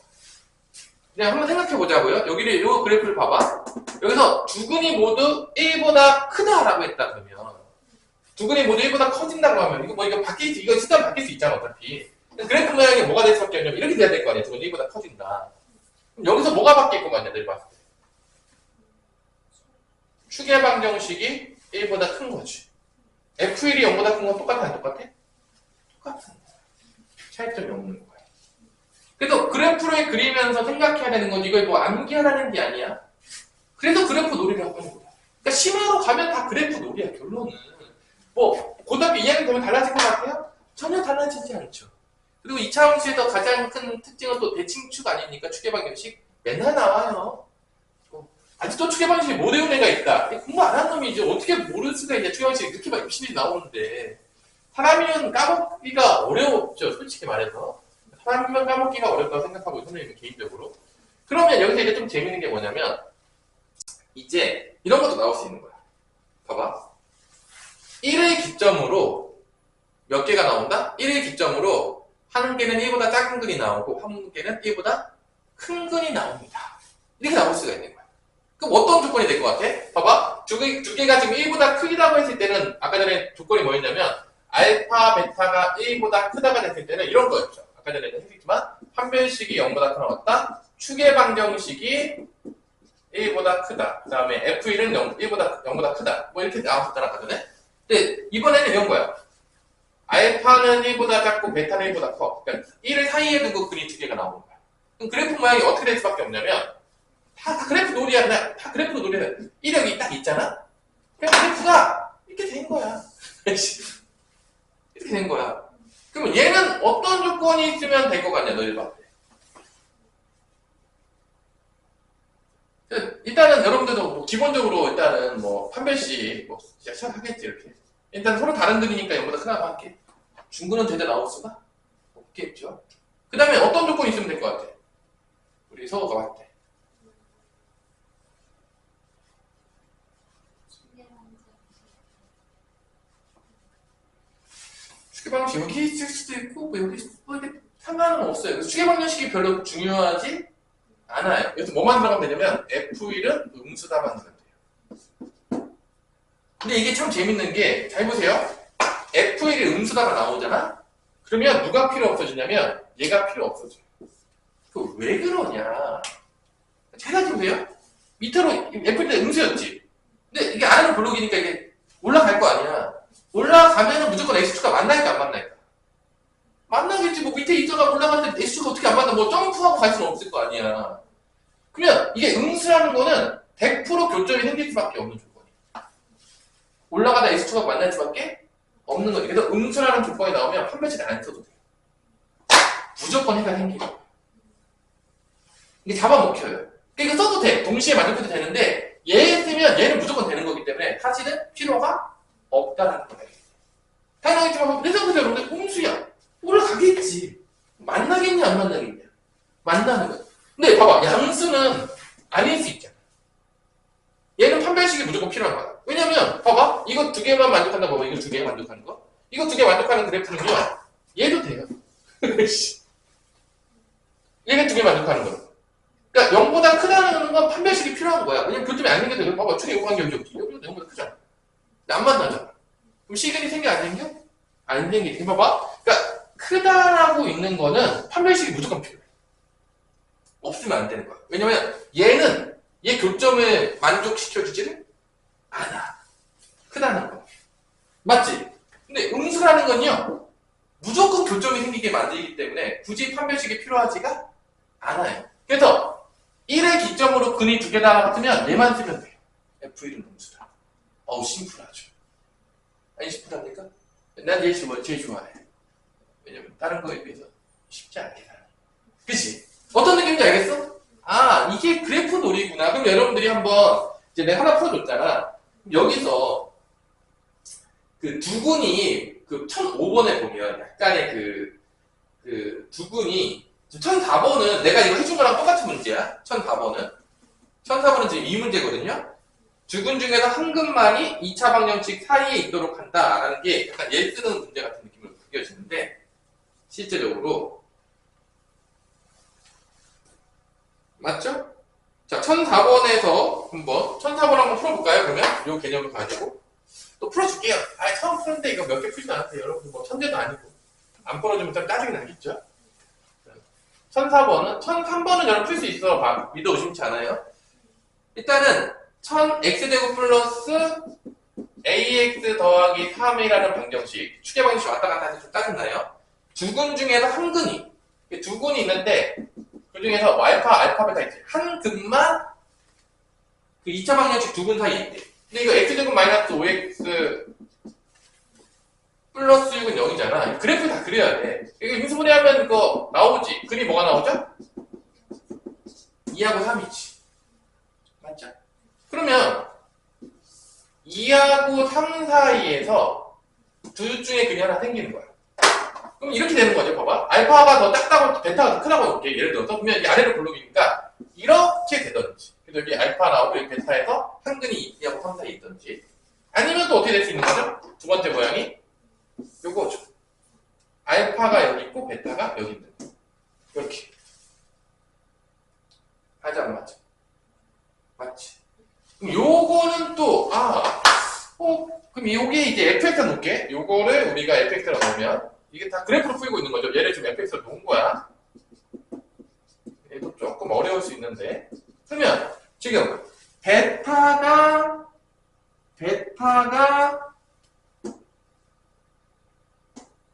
그냥 한번 생각해 보자고요. 여기를 요 그래프를 봐봐. 여기서 두 근이 모두 1보다 크다라고 했다 그러면 두 근이 모두 1보다 커진다고 하면 이거 뭐 이거 이거 숫자 바뀔 수 있잖아 어차피. 그래프 모양이 뭐가 될 수밖에 없냐면 이렇게 돼야 될 거 아니야. 두 근이 1보다 커진다. 그럼 여기서 뭐가 바뀔 것 같냐? 늘 봤을 때. 추계 방정식이 1보다 큰 거지. F1이 0보다 큰 건 똑같아 안 똑같아? 똑같은 거야. 차이점이 없는 거야. 그래서 그래프를 그리면서 생각해야 되는 건 이걸 뭐 암기하라는 게 아니야. 그래서 그래프 놀이를 하고 있는 거야. 그러니까 심화로 가면 다 그래프 놀이야. 결론은. 뭐 고등학교 2학년 되면 달라질 것 같아요? 전혀 달라지지 않죠. 그리고 2차 함수에서 가장 큰 특징은 또 대칭축 아니니까 추계 방정식 맨날 나와요. 아직도 추계 방식이 못 외운 애가 있다. 공부 안 한 놈이 이제 어떻게 모를 수가 있냐. 추계 방식이 이렇게 막 열심히 나오는데 사람이면 까먹기가 어려웠죠. 솔직히 말해서. 사람이면 까먹기가 어렵다고 생각하고 선생님은 개인적으로. 그러면 여기서 이제 좀 재밌는 게 뭐냐면 이제 이런 것도 나올 수 있는 거야. 봐봐. 1의 기점으로 몇 개가 나온다? 1의 기점으로 한 개는 1보다 작은 근이 나오고 한 개는 1보다 큰 근이 나옵니다. 이렇게 나올 수가 있는 거야. 그럼 어떤 조건이 될 것 같아? 봐봐. 두 개가 지금 1보다 크다고 했을 때는 아까 전에 조건이 뭐였냐면 알파, 베타가 1보다 크다가 됐을 때는 이런 거였죠. 아까 전에도 했지만 판별식이 0보다 크다 왔다. 추계 방정식이 1보다 크다. 그 다음에 F1은 0보다 크다. 뭐 이렇게 나왔었잖아, 아까 전에. 근데 이번에는 이런 거야. 알파는 1보다 작고 베타는 1보다 커. 그러니까 1을 사이에 두고 근이 두 개가 나오는 거야. 그럼 그래프 모양이 어떻게 될 수밖에 없냐면 다 그래프 놀이야. 그냥 다 그래프 놀이야. 이력이 딱 있잖아? 그냥 그래프가 이렇게 된 거야. 이렇게 된 거야. 그러면 얘는 어떤 조건이 있으면 될 것 같냐, 너희 봐. 일단은 여러분들도 뭐 기본적으로 일단은 뭐 판별식 뭐 시작하겠지 이렇게. 일단 서로 다른 등이니까 0보다 크다고 할게. 중근은 제대로 나올 수가 없겠죠. 그 다음에 어떤 조건이 있으면 될 것 같아? 우리 서호가 봤을 때. 추계방정식 여기 있을 수도 있고 뭐 여기 뭐 이렇게 상관은 없어요. 그래서 추계방정식이 별로 중요하지 않아요. 여기서 뭐만 들어가면 되냐면 F1은 음수다 만들면 돼요. 근데 이게 참 재밌는 게 잘 보세요. F1이 음수다가 나오잖아? 그러면 누가 필요 없어지냐면 얘가 필요 없어져요. 그 왜 그러냐? 잘 생각해보세요. 밑으로 F1이 음수였지. 근데 이게 아래로 블록이니까 이게 올라갈 거 아니야. 올라가면은 무조건 X축가 만날까 안 만날까? 만나겠지. 뭐 밑에 있다가 올라갔는데 X축가 어떻게 안 만나? 뭐 점프하고 갈 수는 없을 거 아니야. 그러면 이게 음수라는 거는 100% 교점이 생길 수밖에 없는 조건이야. 올라가다 X2가 만날 수밖에 없는 거지. 그래서 음수라는 조건이 나오면 판별식을 안 써도 돼요. 무조건 해가 생기는 거예요. 이게 잡아먹혀요. 그러니까 써도 돼. 동시에 만족해도 되는데 얘 쓰면 얘는 무조건 되는 거기 때문에 사실은 필요가 없다는 거예요. 당연하겠지만 그래서 여러분들 음수야. 올라가겠지. 만나겠냐 안 만나겠냐. 만나는 거야. 근데 봐봐. 양수는 아닐 수 있잖아. 얘는 판별식이 무조건 필요한 거야. 왜냐면 봐봐. 이거 두 개만 만족한다 봐봐. 이거 두 개 만족하는 거. 이거 두 개 만족하는 그래프는요. 얘도 돼요. 얘는 두 개 만족하는 거. 그러니까 0보다 크다는 건 판별식이 필요한 거야. 왜냐면 교점이 안 생겨도 봐봐. 축에 요구한 게 여기 없지. 여기도 0보다 크잖아. 근데 안 만나잖아. 그럼 시간이 생겨 안 생겨? 안 생기지. 봐봐. 그러니까 크다라고 있는 거는 판별식이 무조건 필요해. 없으면 안 되는 거야. 왜냐면 얘는 얘 교점을 만족시켜주지를 않아. 크다는 거. 맞지? 근데 음수라는 건요. 무조건 교점이 생기게 만들기 때문에 굳이 판별식이 필요하지가 않아요. 그래서 1의 기점으로 근이 두 개다 같으면 얘만 쓰면 돼요. F1은 음수다. 어우 심플하죠. 아니 심플합니까? 난 제일 좋아해. 왜냐면 다른 거에 비해서 쉽지 않게 살아. 그치? 어떤 느낌인지 알겠어? 아 이게 그래프 놀이구나. 그럼 여러분들이 한번 이제 내가 하나 풀어줬잖아. 여기서 그 두근이 그 1005번에 보면 약간의 그 두근이 1004번은 내가 이거 해준 거랑 똑같은 문제야. 1004번은 1004번은 지금 이 문제거든요. 두근 중에서 한 근만이 2차 방정식 사이에 있도록 한다라는 게 약간 예 쓰는 문제 같은 느낌으로 느껴지는데 실제적으로 맞죠? 자, 1004번에서 한번 1004번 한번 풀어볼까요? 그러면 이 개념을 가지고 또 풀어줄게요. 아, 처음 푸는데 이거 몇 개 풀지도 않았어요. 여러분 뭐 천재도 아니고 안 풀어주면 좀 짜증이 나겠죠? 1004번은 1003번은 여러분 풀 수 있어. 믿어 의심치 않아요. 일단은 1000x제곱 플러스 ax 더하기 3이라는 방정식 축의 방정식 왔다 갔다 해서 좀 짜증나요. 두 근 중에서 한 근이 두 근이 있는데 그 중에서 알파, 베타 있지. 한 근만 그 2차 방정식 두 근 사이에 있대. 근데 이거 x제곱 마이너스 5x 플러스 6은 0이잖아. 그래프 다 그려야 돼. 이거 인수분해하면 이거 나오지. 근이 뭐가 나오죠? 2하고 3이지. 맞죠? 그러면 2하고 3 사이에서 둘 중에 근이 하나 생기는 거야. 그럼 이렇게 되는 거죠. 봐봐. 알파가 더 작다고 베타가 더 크다고 볼게. 예를 들어서 그러면 이 아래로 블록이니까 이렇게 되던지. 그래서 여기 알파 나오고 여기 베타에서 한 근이 2하고 3 사이에 있던지. 아니면 또 어떻게 될 수 있는 거죠? 두 번째 모양이 요거죠. 알파가 여기 있고 베타가 여기 있는 거. 이렇게. 하지 안 맞죠? 맞지? 그럼 요거는 또 그럼 요게 이제 fx에 놓을게. 요거를 우리가 fx로 놓으면 이게 다 그래프로 풀고 있는 거죠. 얘를 지금 fx로 놓은 거야. 얘도 조금 어려울 수 있는데. 그러면 지금 베타가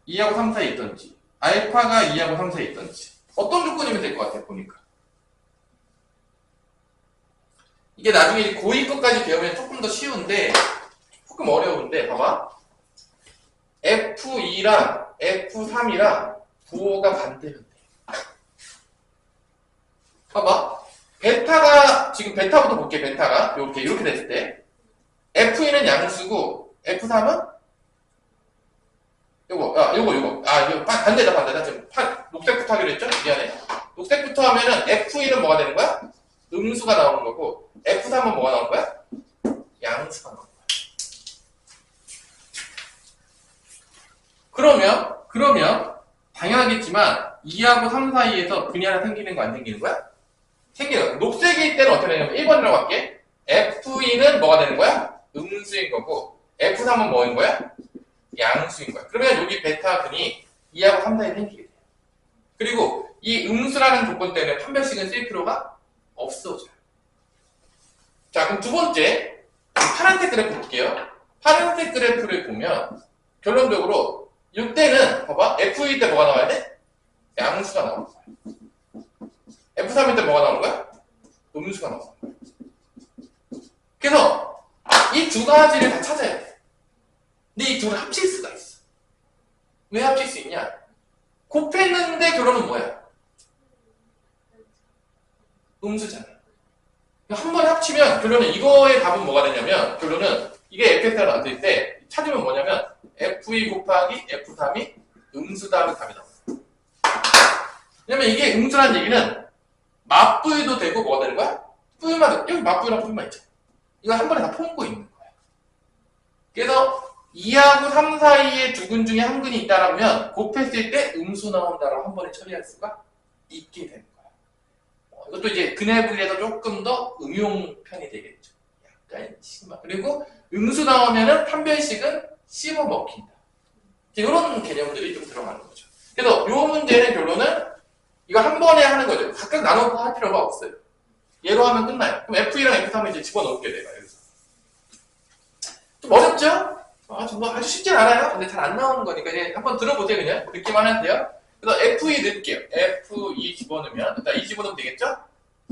2하고 3 사이에 있던지 알파가 2하고 3 사이에 있던지 어떤 조건이면 될 것 같아요. 보니까 이게 나중에 고2 것까지 배우면 조금 더 쉬운데 조금 어려운데 봐봐. F2랑 F3이랑 부호가 반대면 돼. 봐봐. 베타가 지금 베타부터 볼게. 베타가 이렇게 됐을 때 F2는 양수고 F3은 이거 반대다. 지금 녹색부터 하기로 했죠? 미안해. 녹색부터 하면은 F1은 뭐가 되는 거야? 음수가 나오는 거고 F3은 뭐가 나오는 거야? 양수가 나오는 거야. 그러면 당연하겠지만 2하고 3 사이에서 근이 하나 생기는 거 안 생기는 거야? 생기는 거야. 녹색일 때는 어떻게 되냐면 1번이라고 할게. F2는 뭐가 되는 거야? 음수인 거고 F3은 뭐인 거야? 양수인 거야. 그러면 여기 베타 근이 2하고 3 사이에 생기게 돼. 그리고 이 음수라는 조건 때문에 판별식은 쓸 필요가 없어져요. 자, 그럼 두 번째 파란색 그래프 볼게요. 파란색 그래프를 보면 결론적으로 이때는 봐봐. F2 때 뭐가 나와야 돼? 양수가 나오는 거야. F3일 때 뭐가 나오는 거야? 음수가 나오는 거야. 그래서 이 두 가지를 다 찾아야 돼. 근데 이 둘을 합칠 수가 있어. 왜 합칠 수 있냐? 곱했는데 결론은 뭐야? 음수잖아. 한 번에 합치면 결론은 이거의 답은 뭐가 되냐면 결론은 이게 fx가 나왔을 때 찾으면 뭐냐면 f2 곱하기 f3이 음수다는 답이 나와요. 왜냐면 이게 음수라는 얘기는 맞부유도 되고 뭐가 되는 거야? 뿌유만 여기 맞부유랑 뿌유만 있죠. 이거 한 번에 다 품고 있는 거야. 그래서 2하고 3 사이에 두 근 중에 한 근이 있다라면 곱했을 때 음수 나온다라고 한 번에 처리할 수가 있게 되는 거야. 이것도 이제 근해 분리에서 조금 더 음용 편이 되겠죠. 약간 심한. 그리고 음수 나오면은 판별식은 씹어 먹힌다. 이런 개념들이 좀 들어가는 거죠. 그래서 이 문제는 결론은 이거 한 번에 하는 거죠. 각각 나눠서 할 필요가 없어요. 얘로 하면 끝나요. 그럼 F2랑 F3을 이제 집어넣게 돼요. 여기서. 좀 어렵죠? 뭐 아주 쉽진 않아요. 근데 잘 안 나오는 거니까 이제 한번 들어보세요. 그냥 듣기만 하면 돼요. 그래서 F2 넣을게요. F2 집어넣으면 일단 2 집어넣으면 되겠죠?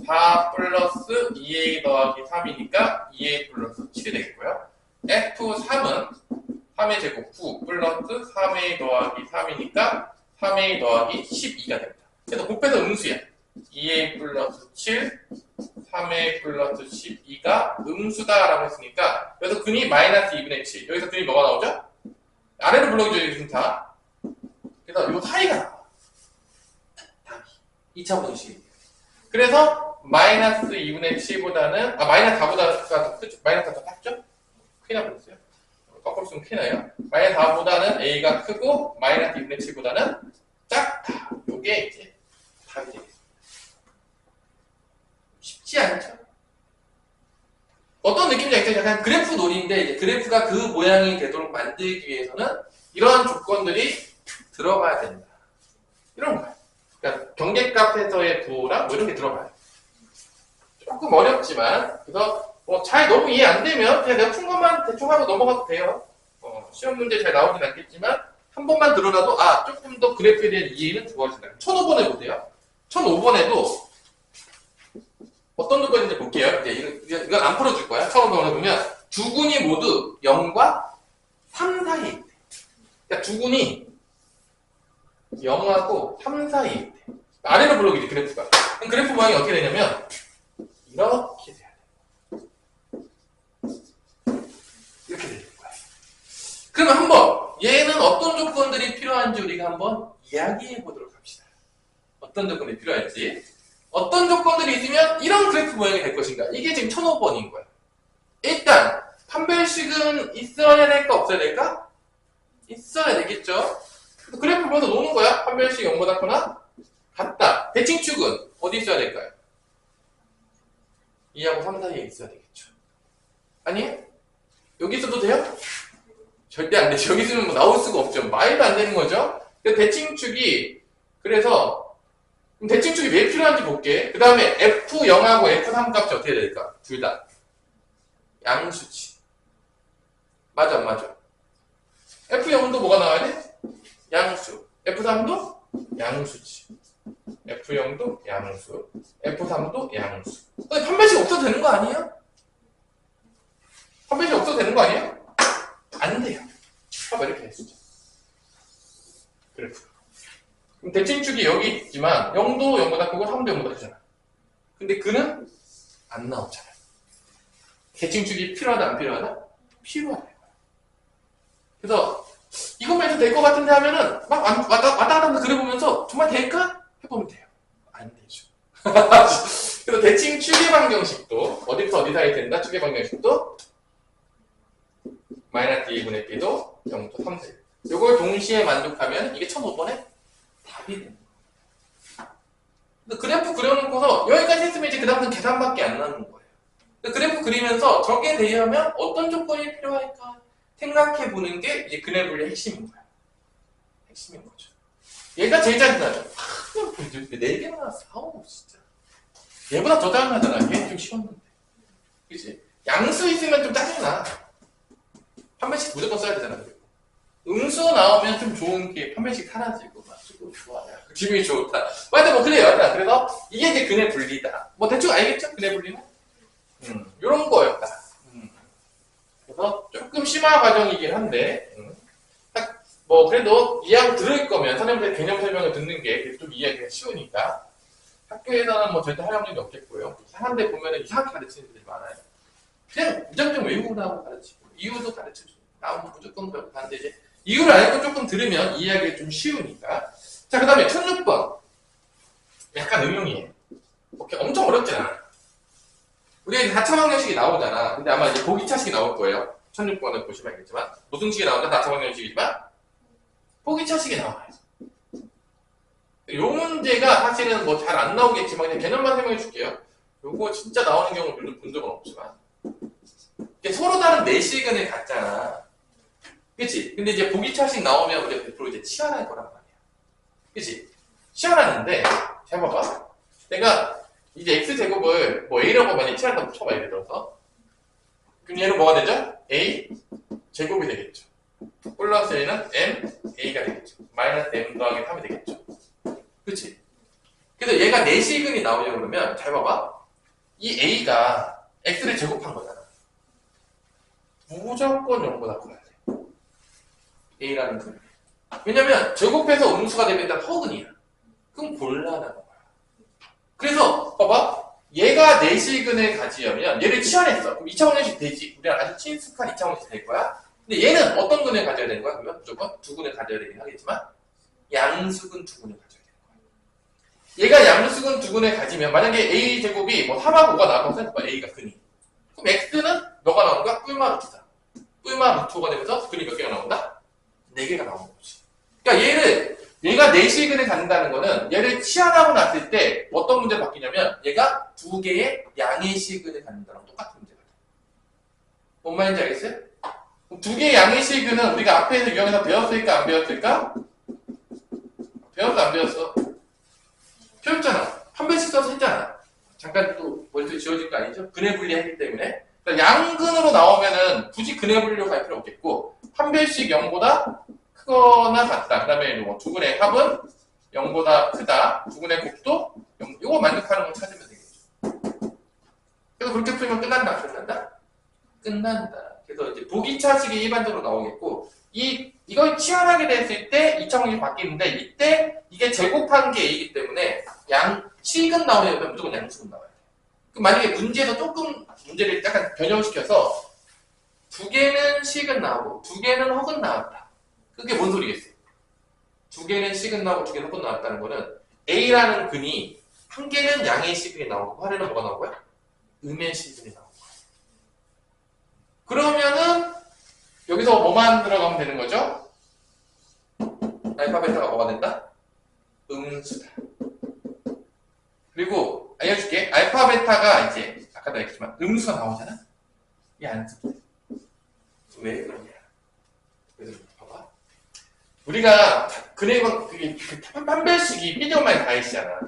4 플러스 2a 더하기 3이니까 2a 플러스 7이 되겠고요. F3은 3의 제곱 9 플러스 3a 더하기 3이니까 3a 더하기 12가 됩니다. 그래서 곱해서 음수야. 2a 플러스 7, 3a 플러스 12가 음수다라고 했으니까 여기서 근이 마이너스 2분의 7. 여기서 근이 뭐가 나오죠? 아래로 불러주죠. 여기 다. 그래서 요 사이가 나와. 답이. 2차 공식. 그래서 마이너스 2분의 7보다는 마이너스 4보다가 더 크죠? 마이너스 4가 더 작죠? 큰일 나버렸어요. 거꾸로 쓰면 큰일 나요. 마이너스 4보다는 a가 크고 마이너스 2분의 7보다는 작다. 요게 이제 답이 되겠습니다. 쉽지 않죠? 어떤 느낌인지 알겠죠? 약간 그래프 놀이인데 이제 그래프가 그 모양이 되도록 만들기 위해서는 이러한 조건들이 들어가야 된다. 이런 거예요. 그러니까 경계값에서의 부호랑 뭐 이런 게 들어가요. 조금 어렵지만 그래서 뭐 잘 너무 이해 안 되면 그냥 내가 푼 것만 대충 하고 넘어가도 돼요. 시험 문제 잘 나오진 않겠지만 한 번만 들어놔도 조금 더 그래프에 대한 이해는 좋아진다. 1005번에 보세요. 1005번에도 어떤 조건인지 볼게요. 이제 이건 안 풀어줄 거야. 1005번에 보면 두 군이 모두 0과 3 사이에 있대. 그러니까 두 군이 0하고 3 사이에 있대. 아래로 블록이지 그래프가. 그럼 그래프 모양이 어떻게 되냐면 이렇게 돼야 돼. 이렇게 되는 거야. 그러면 한번 얘는 어떤 조건들이 필요한지 우리가 한번 이야기해 보도록 합시다. 어떤 조건이 필요할지. 어떤 조건들이 있으면 이런 그래프 모양이 될 것인가. 이게 지금 1005번인 거야. 일단 판별식은 있어야 될까 없어야 될까? 있어야 되겠죠. 그래프 보면서 노는 거야. 판별식 0보다 크거나 같다. 대칭축은 어디 있어야 될까요? 2하고 3 사이에 있어야 되겠죠. 아니에요? 여기 있어도 돼요? 절대 안 되죠. 여기 있으면 뭐 나올 수가 없죠. 말도 안 되는 거죠. 대칭축이 그래서 대칭축이 왜 필요한지 볼게. 그 다음에 F0하고 F3 값이 어떻게 될까? 둘 다 양수치. 맞아 안 맞아? F0도 뭐가 나와야 돼? 양수. F3도 양수치. F0도 양수. F3도 양수. 근데 판별식 없어도 되는 거 아니에요? 판별식 없어도 되는 거 아니에요? 안 돼요. 봐봐 이렇게 했었죠. 그래프. 그럼 대칭축이 여기 있지만 0도 0보다 크고 3도 0보다 크잖아. 근데 그는 안 나오잖아. 대칭축이 필요하다 안 필요하다? 필요하다. 그래서 이것만 해도 될 것 같은데 하면은 막 왔다 갔다 그려보면서 정말 될까? 해보면 돼요. 안 되죠. 그래서 대칭 추계 방정식도 어디부터 어디 사이에 된다? 추계 방정식도 마이너스 2분의 b도 0부터 3 사이. 요걸 동시에 만족하면 이게 1005번에 답이 됩니다. 그래프 그려놓고서 여기까지 했으면 이제 그 다음부터는 계산밖에 안 나는 거예요. 그래프 그리면서 저게 되려면 어떤 조건이 필요할까 생각해보는 게 이제 그래프의 핵심인 거야. 핵심인 거죠. 얘가 제일 짜증나죠. 왜 4개나 나왔어? 아우 진짜. 얘보다 더 짜증나잖아. 얘는 좀 쉬웠는데. 그치? 양수 있으면 좀 짜증나. 판별식 무조건 써야 되잖아. 그리고. 음수 나오면 좀 좋은 게 판별식 사라지고 막 좋아. 기분이 좋다. 맞아, 뭐 그래요. 그래서 이게 이제 근해 분리다. 뭐 대충 알겠죠? 근해 분리는? 요런 거였다. 그래서 그래서 조금 심화 과정이긴 한데 뭐 그래도 이해하고 들을 거면 선생님들 개념 설명을 듣는 게 좀 이해하기가 쉬우니까 학교에서는 뭐 절대 활용률이 없겠고요. 이상한데 보면은 이상하게 가르치는 분들이 많아요. 그냥 무작정 외우고 나오고 가르치고 이유도 가르쳐주고 나오면 무조건 배우고 하는데 이제 이유를 알고 조금 들으면 이해하기가 좀 쉬우니까. 자, 그 다음에 1006번 약간 응용이에요. 오케이, 엄청 어렵진 않아. 우리가 이제 4차방정식이 나오잖아. 근데 아마 이제 보기차식이 나올 거예요. 1006번을 보시면 알겠지만 무슨 식이 나온다? 4차방정식이지만 보기차식이 나와요. 요 문제가 사실은 뭐 잘 안 나오겠지만 그냥 개념만 설명해 줄게요. 요거 진짜 나오는 경우 별로 본 적은 없지만 서로 다른 내시근을 갖잖아. 그치? 근데 이제 보기차식 나오면 우리가 100% 이제 치환할 거란 말이야. 그치? 치환하는데 잘 봐봐. 내가 이제 x제곱을 뭐 a라고 만약에 치환한다고 쳐봐. 예를 들어서 그럼 얘는 뭐가 되죠? a 제곱이 되겠죠. 플러스 a는 m a가 되겠죠. 마이너스 m 더하기 3이 되겠죠. 그치? 그래서 얘가 내시근이 나오려고 그러면 잘 봐봐. 이 a가 x를 제곱한 거잖아. 무조건 0보다 커야 돼. a라는 근. 왜냐면 제곱해서 음수가 되면 일단 허근이야. 그럼 곤란한 거야. 그래서 봐봐. 얘가 내시근을 가지려면 얘를 치환했어. 그럼 2차원식 되지. 우리가 아주 친숙한 2차원식 될 거야. 근데 얘는 어떤 근을 가져야 되는 거야? 그러면 무조건 두 근을 가져야 되긴 하겠지만 양수근 두 근을 가져야 되는 거야. 얘가 양수근 두 근을 가지면 만약에 a 제곱이 뭐 3하고 5가 나왔다고 생각해봐. a가 근이. 그럼 x는 뭐가 나오는 거야? 뿔마 루트다. 뿔마 루트가 되면서 근이 몇 개가 나온다? 4개가 나오는 거지. 그러니까 얘가 내시근을 갖는다는 거는 얘를 치환하고 났을 때 어떤 문제가 바뀌냐면 얘가 두 개의 양의 시근을 갖는다랑 똑같은 문제가 돼. 뭔 말인지 알겠어요? 두 개의 양의 시근은 우리가 앞에서 유형에서 배웠을까 안 배웠을까? 배웠어 안 배웠어? 배웠잖아. 한 배씩 써서 했잖아. 잠깐 또 머릿속에 지워질 거 아니죠? 근해 분리했기 때문에. 그러니까 양근으로 나오면은 굳이 근해 분리로 갈 필요 없겠고 한 배씩 0보다 크거나 같다. 그 다음에 뭐 두 근의 합은 0보다 크다. 두 근의 곱도 0. 이거 만족하는 거 찾으면 되겠죠. 그래서 그렇게 풀면 끝난다. 끝난다? 끝난다. 그래서 이제 보기차식이 일반적으로 나오겠고 이걸 치환하게 됐을 때 2차원이 바뀌는데 이때 이게 제곱한 게 a이기 때문에 식은 나오려면 무조건 양수근 나와야 돼. 그럼 만약에 문제에서 조금 문제를 약간 변형시켜서 두 개는 식은 나오고 두 개는 허근 나왔다. 그게 뭔 소리겠어? 두 개는 식은 나오고 두 개는 허근 나왔다는 거는 a라는 근이 한 개는 양의 식근이 나오고 하나는 뭐가 나오고요? 음의 식근이 나오고. 그러면은 여기서 뭐만 들어가면 되는 거죠? 알파 베타가 뭐가 된다? 음수다. 그리고 알려줄게. 알파 베타가 이제 아까도 얘기했지만 음수가 나오잖아? 이게 안 써. 왜 그러냐? 그래서 봐봐. 우리가 그래만 판별식이 삐져만 다 있잖아.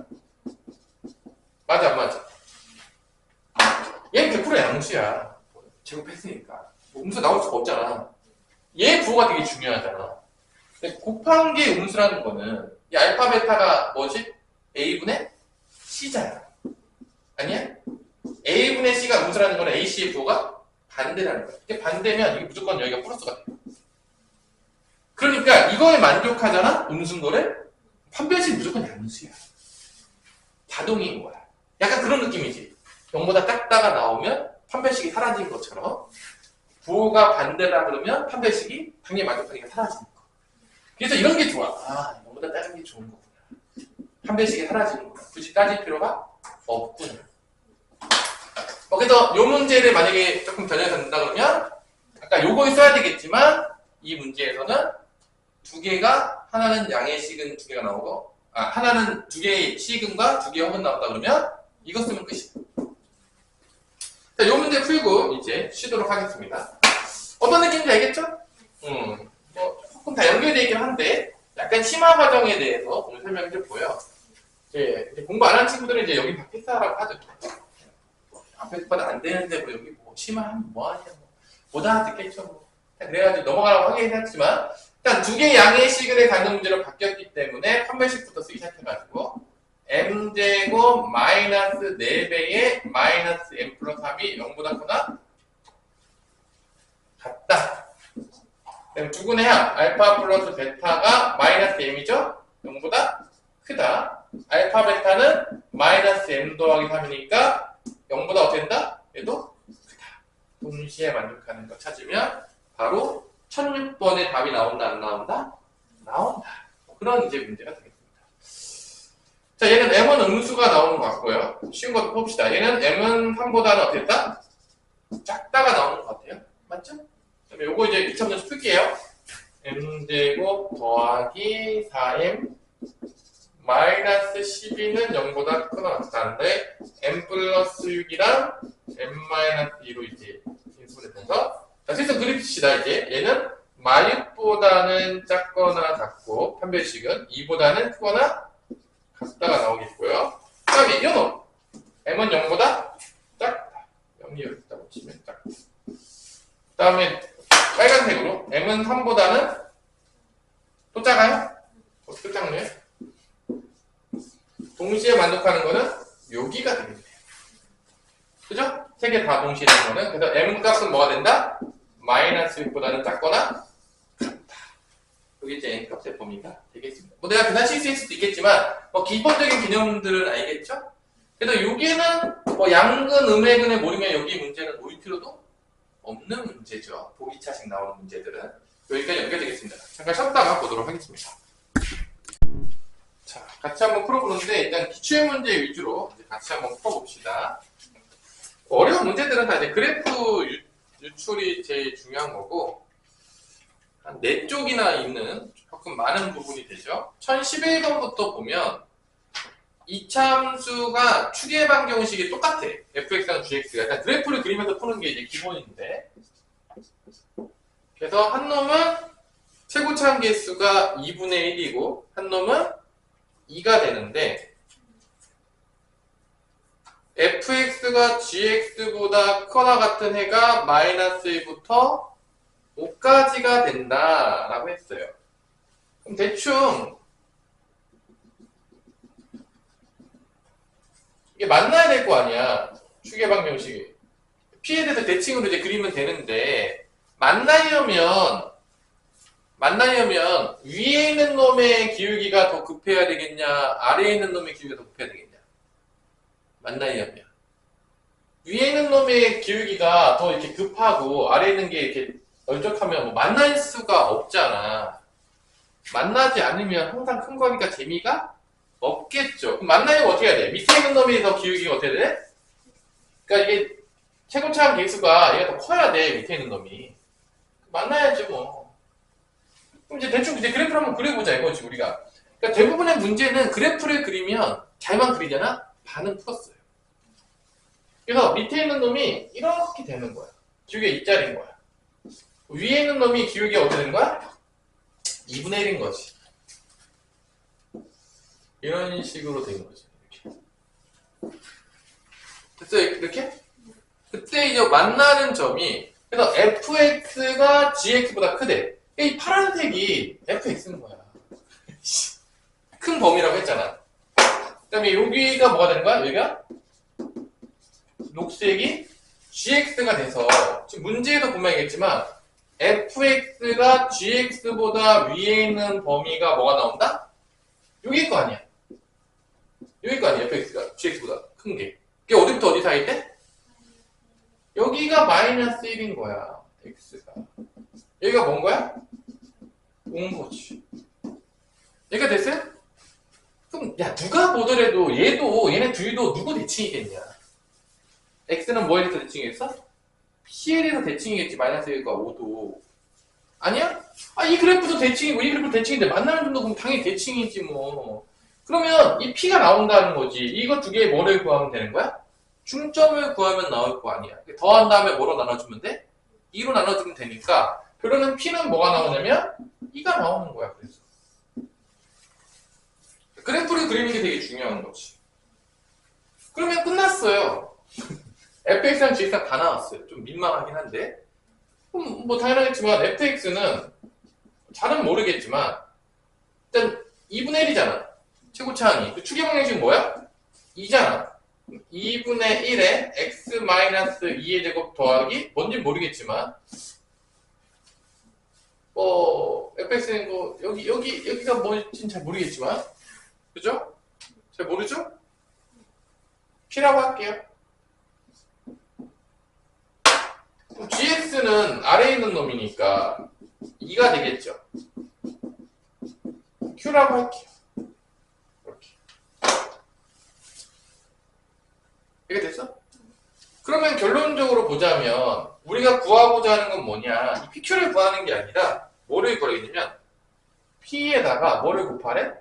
맞아 안 맞아? 얘는 100% 양수야. 제곱했으니까. 음수 나올 수가 없잖아. 얘 부호가 되게 중요하잖아. 근데 곱한 게 음수라는 거는 이 알파 베타가 뭐지? a분의 c잖아. 아니야? a분의 c가 음수라는 거는 ac의 부호가 반대라는 거야. 이게 반대면 이게 무조건 여기가 플러스가 돼. 그러니까 이거에 만족하잖아? 음수인 거를? 판별식 무조건 양수야. 자동인 거야. 약간 그런 느낌이지. 0보다 작다가 나오면 판별식이 사라진 것처럼 부호가 반대라 그러면 판별식이 당연히 만족하니까 사라지는 거. 그래서 이런 게 좋아. 아, 0보다 작은 게 좋은 거구나. 판별식이 사라지는 거야. 굳이 따질 필요가 없구나. 그래서 이 문제를 만약에 조금 변형해서 된다 그러면 아까 요거 써야 되겠지만 이 문제에서는 두 개가 하나는 양의 식은 두 개가 나오고 하나는 두 개의 식은과 두 개의 허근 나왔다 그러면 이거 쓰면 끝이야. 자, 요 문제 풀고 이제 쉬도록 하겠습니다. 어떤 느낌인지 알겠죠? 뭐 조금 다 연결되어 있긴 한데 약간 심화 과정에 대해서 오늘 설명을 해보고요. 이제 공부 안 한 친구들은 이제 여기 패스하라고 하죠. 앞에서 봐도 안 되는데 뭐 여기 뭐 심화하면 뭐하냐 못 알아듣겠죠. 뭐. 그래가지고 넘어가라고 하긴 했지만 일단 두 개의 양의 시근을 갖는 문제로 바뀌었기 때문에 판별식부터 쓰기 시작해가지고 m제곱 마이너스 4배의 마이너스 m 플러스 3이 0보다 크나? 같다. 그럼 두근의 합 알파 플러스 베타가 마이너스 m이죠? 0보다 크다. 알파 베타는 마이너스 m 더하기 3이니까 0보다 어떻게 된다? 얘도 크다. 동시에 만족하는 거 찾으면 바로 1006번의 답이 나온다 안 나온다? 나온다. 그런 이제 문제가 되겠습니다. 자, 얘는 m은 음수가 나오는 것 같고요. 쉬운 것도 봅시다. 얘는 m은 3보다는 어떻게 됐다? 작다가 나오는 것 같아요. 맞죠? 그다음에 요거 이제 2차문제 풀게요. m제곱 더하기 4m 마이너스 12는 0보다 크거나 같다는데 m 플러스 6이랑 m 마이너스 2로 이제 인수를 해서 자, 실수 그립시다. 이제 얘는 마육보다는 작거나 같고 판별식은 2보다는 크거나 같다가 나오겠고요. 그 다음에 이놈 m은 0보다 작다. 0이 여기 있다고 치면 작다. 그 다음에 빨간색으로 m은 3보다는 또 작아요? 또 작네요. 동시에 만족하는 거는 여기가 되겠네요. 그죠? 세 개 다 동시에 되는 거는 그래서 m 값은 뭐가 된다? 마이너스 6보다는 작거나 같다. 여기 이제 n 값의 범위가 되겠습니다. 뭐 내가 계산 실수일 수도 있겠지만 뭐 기본적인 개념들은 알겠죠? 그래서 여기는 뭐 양근, 음해근에 모르면 여기 문제는 올 필요도 없는 문제죠. 보기 차식 나오는 문제들은 여기까지 연결되겠습니다. 잠깐 쉬었다가 보도록 하겠습니다. 자, 같이 한번 풀어보는데 일단 기출 문제 위주로 이제 같이 한번 풀어봅시다. 어려운 문제들은 다 이제 그래프 유출이 제일 중요한 거고 한 4쪽이나 있는 조금 많은 부분이 되죠. 1011번부터 보면 이차함수가 추계 반경식이 똑같아. fx랑 gx가. 일단 그래프를 그리면서 푸는 게 이제 기본인데 그래서 한 놈은 최고차함 개수가 2분의 1이고 한 놈은 2가 되는데 fx가 gx보다 크거나 같은 해가 마이너스 1부터 5까지가 된다라고 했어요. 그럼 대충 이게 만나야 될 거 아니야. 추계 방정식이. p에 대해서 대칭으로 이제 그리면 되는데 만나려면 위에 있는 놈의 기울기가 더 급해야 되겠냐 아래에 있는 놈의 기울기가 더 급해야 되겠냐. 만나려면 위에 있는 놈의 기울기가 더 이렇게 급하고 아래에 있는 게 이렇게 넓적하면 뭐 만날 수가 없잖아. 만나지 않으면 항상 큰 거니까 재미가 없겠죠. 그럼 만나려면 어떻게 해야 돼? 밑에 있는 놈이 더 기울기가 어떻게 돼? 그러니까 이게 최고차함 개수가 얘가 더 커야 돼. 밑에 있는 놈이. 만나야지 뭐. 그럼 이제 대충 이제 그래프를 한번 그려보자 이거지 우리가. 그러니까 대부분의 문제는 그래프를 그리면 잘만 그리잖아? 반은 풀었어요. 그래서 밑에 있는 놈이 이렇게 되는 거야. 기울기가 2짜리인 거야. 위에 있는 놈이 기울기가 어떻게 되는 거야? 2분의 1인 거지. 이런 식으로 된 거지. 이렇게. 됐어요? 이렇게? 그때 이제 만나는 점이 그래서 fx가 gx보다 크대. 이 파란색이 fx는 거야. 큰 범위라고 했잖아. 그 다음에 여기가 뭐가 되는 거야? 여기가 녹색이 gx가 돼서 지금 문제에도 보면 알겠지만 fx가 gx보다 위에 있는 범위가 뭐가 나온다? 여기일 거 아니야. 여기일 거 아니야. fx가 gx보다 큰 게. 그게 어디부터 어디 사이일 때? 여기가 마이너스 1인 거야. x가. 여기가 뭔 거야? 5인 거지. 여기가 됐어요? 그럼 야 누가 보더라도 얘네 둘도 누구 대칭이겠냐? x는 뭐에 대해서 대칭이겠어? p에 대해서 대칭이겠지. 마이너스 1과 5도. 아니야? 아, 이 그래프도 대칭이고 이 그래프도 대칭인데 만나는 정도 그럼 당연히 대칭이지 뭐. 그러면 이 p가 나온다는 거지. 이거 두 개의 뭐를 구하면 되는 거야? 중점을 구하면 나올 거 아니야. 더한 다음에 뭐로 나눠주면 돼? 2로 나눠주면 되니까 그러면 p는 뭐가 나오냐면 2가 나오는 거야. 그래서 그래프를 그리는 게 되게 중요한 거지. 그러면 끝났어요. fx랑 gx랑 다 나왔어요. 좀 민망하긴 한데 뭐 당연하겠지만 fx는 잘은 모르겠지만 일단 2분의 1이잖아. 최고차항이. 그 추계 방정식은 뭐야? 2잖아. 2분의 1에 x-2의 제곱 더하기 뭔지 모르겠지만 fx는 여기가 뭔지는 잘 모르겠지만, 그죠? 잘 모르죠? p라고 할게요. gx는 아래에 있는 놈이니까 2가 되겠죠. q라고 할게요. 이렇게. 이게 됐어? 그러면 결론적으로 보자면 우리가 구하고자 하는 건 뭐냐? 이 PQ를 구하는 게 아니라 뭐를 구하겠냐면 P에다가 뭐를 곱하래?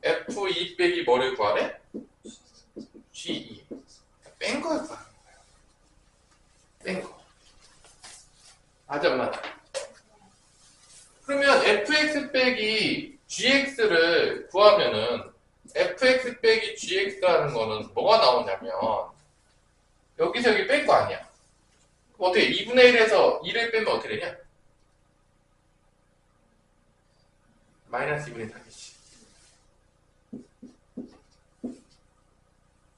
F2 빼기 뭐를 구하래? G2. 뺀 거를 구하는 거예요. 뺀 거. 맞아, 안 맞아? 그러면 fx 빼기 gx를 구하면은 fx 빼기 gx라는 거는 뭐가 나오냐면 여기서 여기 뺀 거 아니야. 그럼 어떻게 2분의 1에서 2를 빼면 어떻게 되냐? 마이너스 2분의 1 하겠지.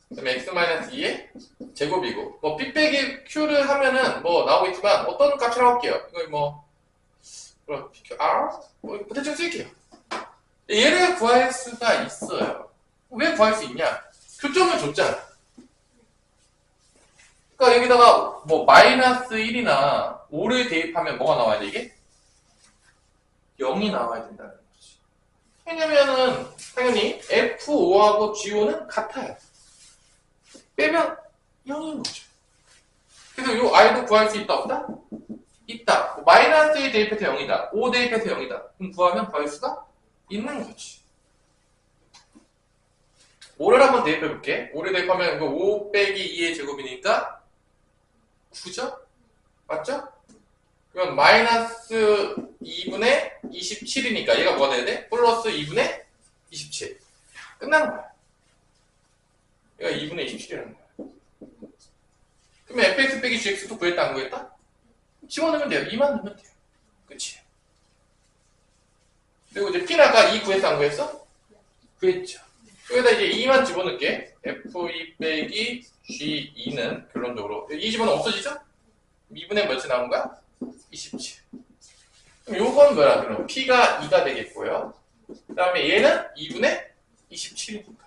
그럼 x 마이너스 2의 제곱이고 뭐 p 빼기 q를 하면은 뭐 나오겠지만 어떤 값이라고 할게요. 이거 뭐 그럼 pq r 뭐 대충 쓸게요. 얘를 구할 수가 있어요. 왜 구할 수 있냐? 교점을 줬잖아. 그러니까 여기다가 뭐 마이너스 1이나 5를 대입하면 뭐가 나와야 돼 이게? 0이 나와야 된다는 거지. 왜냐면은 당연히 F5하고 G5는 같아요. 빼면 0인 거죠. 그래서 요 I도 구할 수 있다 없다? 있다. 마이너스 1 대입해서 0이다. 5 대입해서 0이다. 그럼 구할 수가 있는 거지. 5를 한번 대입해볼게. 5를 대입하면 이거 5 빼기 2의 제곱이니까 9죠? 맞죠? 그러면 마이너스 2분의 27이니까 얘가 뭐가 돼야 돼? 플러스 2분의 27. 끝나는 거야. 얘가 2분의 27이라는 거야. 그러면 fx 빼기 gx도 구했다 안 구했다? 집어넣으면 돼요. 2만 넣으면 돼요. 끝이에요. 그리고 이제 p는 아까 2 구했어 안 구했어? 구했죠. 여기다 이제 2만 집어넣을게. f2 빼기 g2는 결론적으로 2 집어넣으면 없어지죠? 2분의 몇이 나온 거야? 27. 그럼 요건 뭐야? 그럼 p가 2가 되겠고요. 그 다음에 얘는 2분의 27이니까.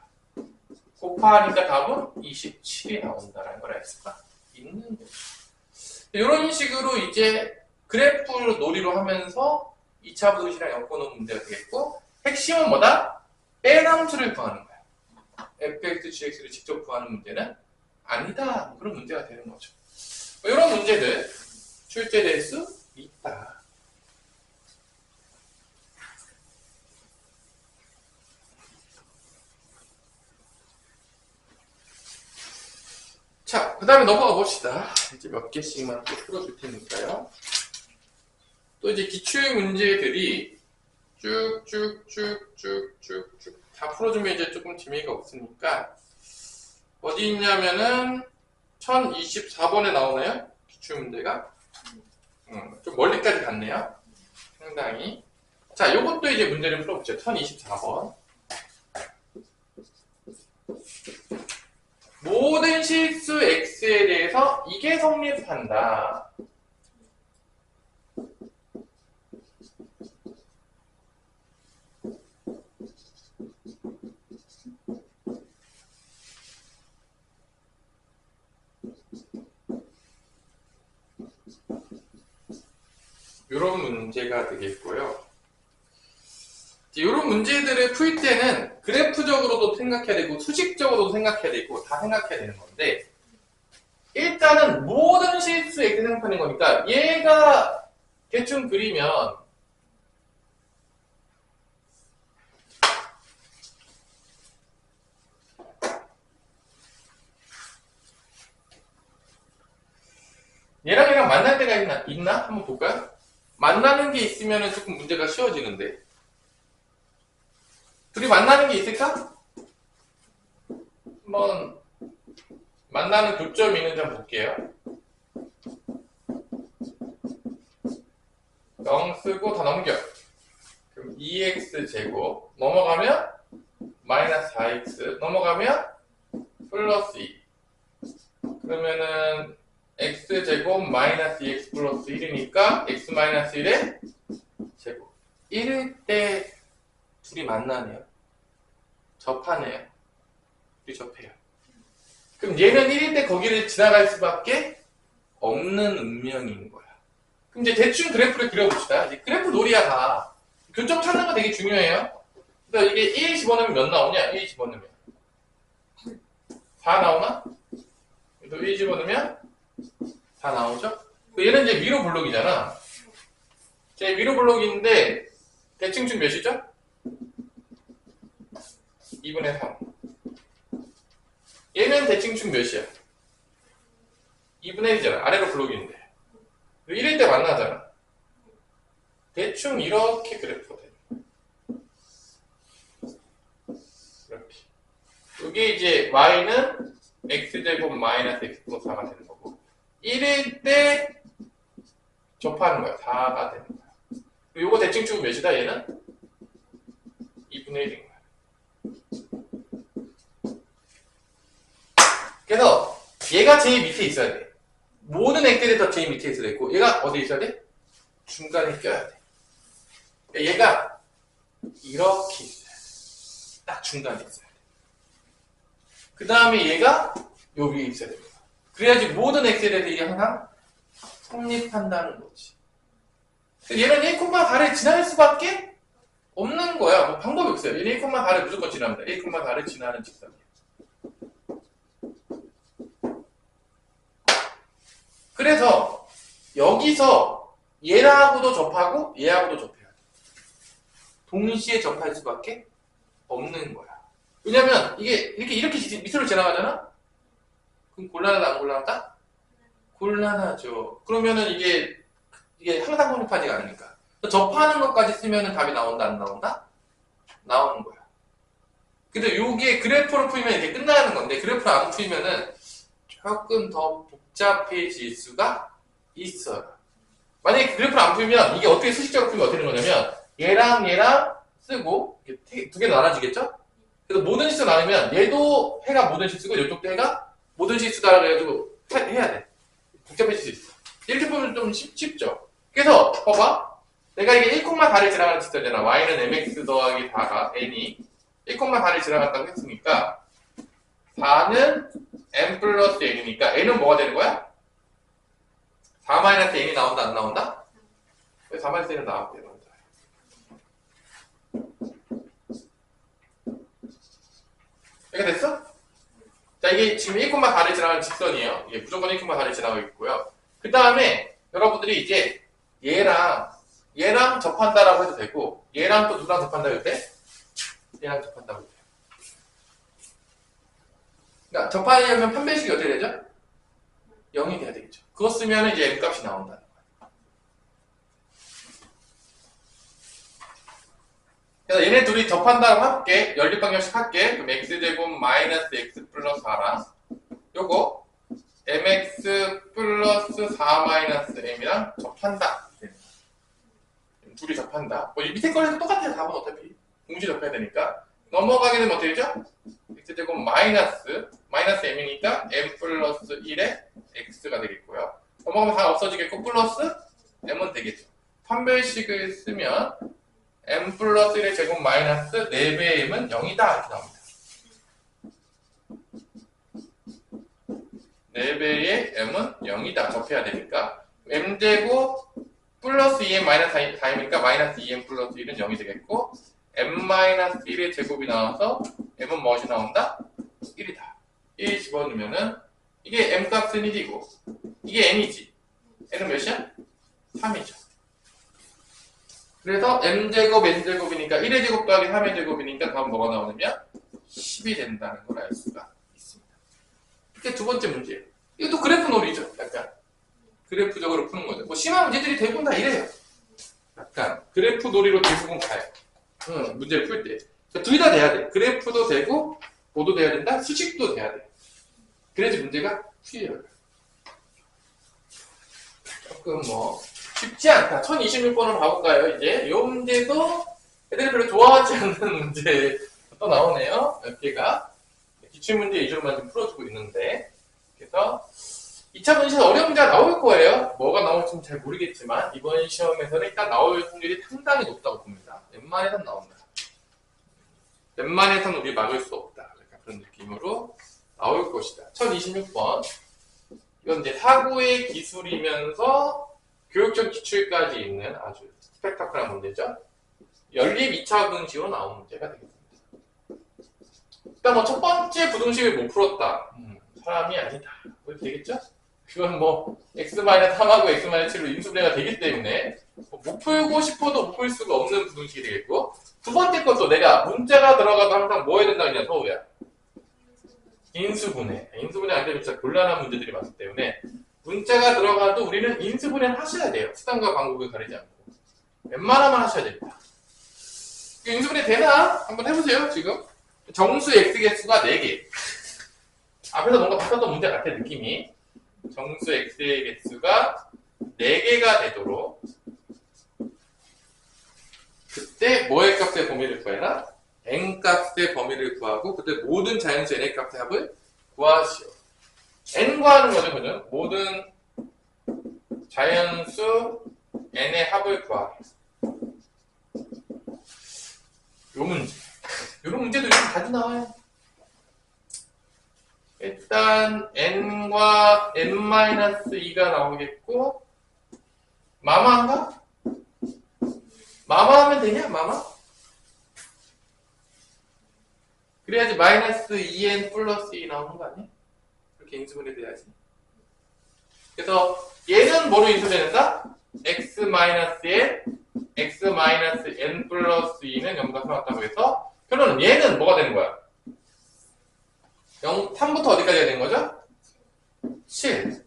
곱하니까 답은 27이 나온다라는 걸 알 수가 있는 거죠. 이런 식으로 이제 그래프 놀이로 하면서 2차 부등식이랑 엮어놓은 문제가 되겠고, 핵심은 뭐다? 빼남수를 구하는 거야. fx, gx를 직접 구하는 문제는 아니다. 그런 문제가 되는 거죠. 이런 문제들 출제될 수 있다. 자, 그 다음에 넘어가 봅시다. 이제 몇 개씩만 또 풀어줄 테니까요. 또 이제 기출 문제들이 쭉쭉쭉쭉쭉쭉 다 풀어주면 이제 조금 재미가 없으니까 어디 있냐면은 1024번에 나오나요? 기출 문제가 좀 멀리까지 갔네요. 상당히. 자, 요것도 이제 문제를 풀어보죠. 1024번. 모든 실수 x에 대해서 이게 성립한다. 이런 문제가 되겠고요. 이런 문제들을 풀 때는 그래프적으로도 생각해야 되고 수식적으로도 생각해야 되고 다 생각해야 되는 건데, 일단은 모든 실수에 생각하는 거니까 얘가 대충 그리면 얘랑 만날 때가 있나? 한번 볼까요? 만나는 게 있으면 조금 문제가 쉬워지는데, 둘이 만나는 게 있을까? 한번 만나는 교점이 있는지 한번 볼게요. 0 쓰고 다 넘겨. 그럼 2x제곱 넘어가면 마이너스 4x 넘어가면 플러스 2. 그러면은 x제곱 마이너스 2x 플러스 1이니까 x 마이너스 1의 제곱. 1일 때 둘이 만나네요. 접하네요. 둘이 접해요. 그럼 얘는 1일 때 거기를 지나갈 수밖에 없는 운명인 거야. 그럼 이제 대충 그래프를 그려봅시다. 이제 그래프 놀이야 다. 교점 찾는 거 되게 중요해요. 그러니까 이게 1 집어넣으면 몇 나오냐? 1 집어넣으면 4 나오나? 또 1 집어넣으면 4 나오죠? 얘는 이제 미로 블록이잖아. 제 미로 블록인데 대칭축 몇이죠? 2분의 3. 얘는 대칭축 몇이야? 2분의 1이잖아. 아래로 블록인데. 1일 때 만나잖아. 대충 이렇게 그래프가 돼. 이렇게. 여기 이제 y는 x제곱 마이너스 x 플러스 4가 되는 거고 1일 때 접하는 거야. 4가 되는 거야. 그리고 요거 대칭축은 몇이다? 얘는 2분의 1인 거야. 그래서 얘가 제일 밑에 있어야 돼. 모든 액들이 다 제일 밑에 있어야 되고 얘가 어디 있어야 돼? 중간에 껴야 돼. 얘가 이렇게 있어야 돼. 딱 중간에 있어야 돼. 그 다음에 얘가 요 위에 있어야 됩니다. 그래야지 모든 엑셀에 항상 성립한다는 거지. 얘는 1,4를 지날 수밖에 없는 거야. 뭐 방법이 없어요. 얘는 1,4를 무조건 지납니다. 1,4를 지나는 직선이에요. 그래서 여기서 얘하고도 접하고 얘하고도 접해야 돼. 동시에 접할 수밖에 없는 거야. 왜냐면 이게 이렇게 밑으로 지나가잖아? 그럼 곤란하다 안 곤란하다? 곤란하죠. 그러면은 이게 항상 성립하지가 않으니까. 접하는 것까지 쓰면은 답이 나온다 안 나온다? 나오는 거야. 근데 요게 그래프로 풀면 이렇게 끝나는 건데 그래프로 안 풀면은 조금 더 복잡해질 수가 있어요. 만약에 그래프를 안 풀면 이게 어떻게 수식적으로 풀면 어떻게 되는 거냐면 얘랑 쓰고 두 개 나눠지겠죠? 그래서 모든 실수 나누면 얘도 해가 모든 실수고 이쪽도 해가 모든 실수다 그래가지고 해야 돼. 복잡해질 수 있어. 이렇게 보면 좀 쉽죠? 그래서 봐봐. 내가 이게 1,4를 지나가는 직선이잖아. y는 mx 더하기 4가 n이 1,4를 지나간다고 했으니까 4는 n 플러스 n이니까 n은 뭐가 되는 거야? 4 마이너스 n이 나온다 안 나온다? 왜 4 마이너스 n은 나왔대? 이렇게 됐어? 자, 이게 지금 1,4를 지나가는 직선이에요. 이게 무조건 1,4를 지나가고 있고요. 그 다음에 여러분들이 이제 얘랑 접한다라고 해도 되고 얘랑 또 누구랑 접한다고 해도 돼? 얘랑 접한다고 해도 돼. 그러니까 접하려면 판별식이 어떻게 되죠? 0이 돼야 되겠죠. 그거 쓰면 이제 m값이 나온다는 거야. 그래서 얘네 둘이 접한다고 할게. 연립방정식 할게. 그럼 x제곱 마이너스 x 플러스 4랑 요거 mx 플러스 4 마이너스 m이랑 접한다. 둘이 접한다. 뭐 이 밑에 거에서 똑같아요. 답은 어차피 동시 접해야 되니까. 넘어가게 되면 어떻게 되죠? x제곱 마이너스 m이니까 m 플러스 1에 x가 되겠고요. 넘어가면 다 없어지겠고 플러스 m은 되겠죠. 판별식을 쓰면 m 플러스 1의 제곱 마이너스 4배의 m은 0이다 이렇게 나옵니다. 4배의 m은 0이다 접해야 되니까 m제곱 플러스 2m 마이너스 4m이니까 마이너스 2m 플러스 1은 0이 되겠고 m 마이너스 1의 제곱이 나와서 m은 무엇이 나온다? 1이다. 1 집어넣으면은 이게 m값은 1이고 이게 n이지. n은 몇이야? 3이죠. 그래서 m제곱 n제곱이니까 1의 제곱 더하기 3의 제곱이니까 다음 뭐가 나오냐면 10이 된다는 걸 알 수가 있습니다. 이게 두 번째 문제예요. 이것도 그래프 놀이죠. 약간 그래프적으로 푸는 거죠. 뭐 심한 문제들이 대부분 다 이래요. 약간 그래프 놀이로 대부분 가요. 문제를 풀 때. 둘 다 돼야 돼. 그래프도 되고 뭐도 돼야 된다. 수식도 돼야 돼. 그래야지 문제가 풀려요. 조금 뭐 쉽지 않다. 1026번으로 가볼까요? 이제 이 문제도 애들이 별로 좋아하지 않는 문제 또 나오네요. 몇 개가 기출문제 위주로만 좀 풀어주고 있는데 그래서 2차 분식에서 어려운 문제가 나올 거예요. 뭐가 나올지는 잘 모르겠지만 이번 시험에서는 일단 나올 확률이 상당히 높다고 봅니다. 웬만해선 나옵니다. 웬만해선 우리 막을 수 없다. 약간 그런 느낌으로 나올 것이다. 1026번. 이건 이제 사고의 기술이면서 교육적 기출까지 있는 아주 스펙타클한 문제죠. 연립 2차 분식으로 나온 문제가 되겠습니다. 일단 뭐 첫 번째 부등식을 못 풀었다. 사람이 아니다. 그렇게 되겠죠? 그건 뭐 x-3하고 x-7로 인수분해가 되기 때문에 못 풀고 싶어도 못 풀 수가 없는 부등식이 되겠고, 두 번째 것도 내가 문자가 들어가도 항상 뭐 해야 된다 그냥 서우야? 인수분해. 인수분해 안 되면 진짜 곤란한 문제들이 많기 때문에 문자가 들어가도 우리는 인수분해를 하셔야 돼요. 수단과 방법을 가리지 않고. 웬만하면 하셔야 됩니다. 인수분해 되나? 한번 해보세요, 지금. 정수 x개수가 4개. 앞에서 뭔가 바꿨던 문제 같아, 느낌이. 정수 x의 개수가 4개가 되도록 그때 뭐의 값의 범위를 구해라? n 값의 범위를 구하고 그때 모든 자연수 n의 값의 합을 구하시오. n 구하는 거죠, 그죠? 모든 자연수 n의 합을 구하라. 요 문제. 요런 문제도 요즘 자주 나와요. 일단 n과 n-2가 나오겠고, 마마인가? 마마 하면 되냐? 마마? 그래야지 마이너스 2n 플러스 2 나오는 거 아니야? 그렇게 인수분해 돼야지. 그래서 얘는 뭐로 인수되는다? x-n, x-n 플러스 2는 0과 같다고 해서 결론은 얘는 뭐가 되는 거야? 3부터 어디까지가 되는 거죠? 7.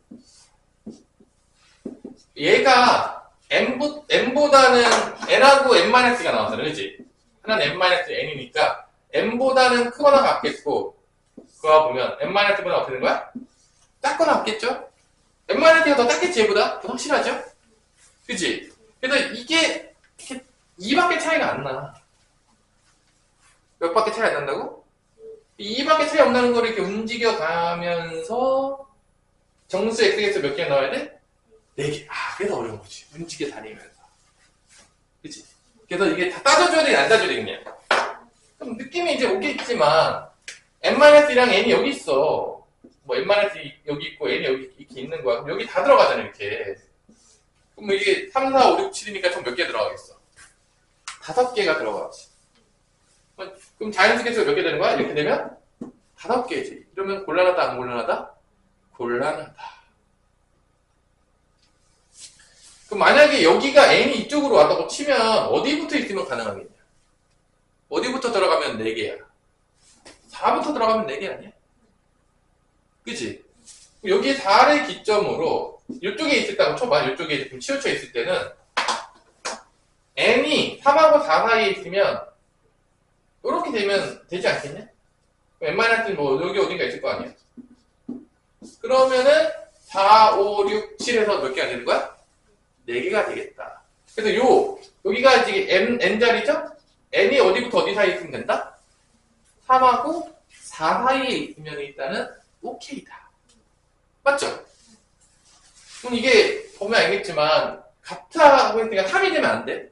얘가 n보다는 n하고 n-가 나왔잖아, 그치? 하나는 n-n이니까 n보다는 크거나 같겠고, 그거 보면 n-보다 어떻게 되는 거야? 작거나 같겠죠? n-가 더 작겠지, 얘보다? 더 확실하죠? 그치? 그래서 이게 2밖에 차이가 안 나. 몇 밖에 차이 안 난다고? 2밖에 차이 없는 거를 이렇게 움직여 가면서 정수 x에서 몇 개 나와야 돼? 4개. 아, 그래서 어려운 거지. 움직여 다니면서. 그치? 그래서 이게 다 따져줘야 돼, 안 따져야 되겠냐? 그럼 느낌이 이제 오겠지만, n-1랑 n이 여기 있어. 뭐, n-2 여기 있고, n이 여기 이렇게 있는 거야. 그럼 여기 다 들어가잖아, 이렇게. 그럼 이게 3, 4, 5, 6, 7이니까 총 몇 개 들어가겠어? 5개가 들어가지. 그럼 자연수 개수가 몇 개 되는 거야? 이렇게 되면 5개지. 이러면 곤란하다, 안 곤란하다? 곤란하다. 그럼 만약에 여기가 n이 이쪽으로 왔다고 치면 어디부터 있으면 가능하겠냐? 어디부터 들어가면 4개야? 4부터 들어가면 4개 아니야? 그치? 여기 4를 기점으로 이쪽에 있었다고 쳐봐. 이쪽에 좀 치우쳐 있을 때는 n이 3하고 4 사이에 있으면 이렇게 되면 되지 않겠냐? n-는 뭐 여기 어딘가 있을 거 아니야? 그러면은 4, 5, 6, 7에서 몇 개가 되는 거야? 4개가 되겠다. 그래서 여기가 지금 n자리죠? n이 어디부터 어디 사이에 있으면 된다? 3하고 4 사이에 있으면 일단은 오케이다. 맞죠? 그럼 이게 보면 알겠지만 같다고 했으니까 3이 되면 안 돼?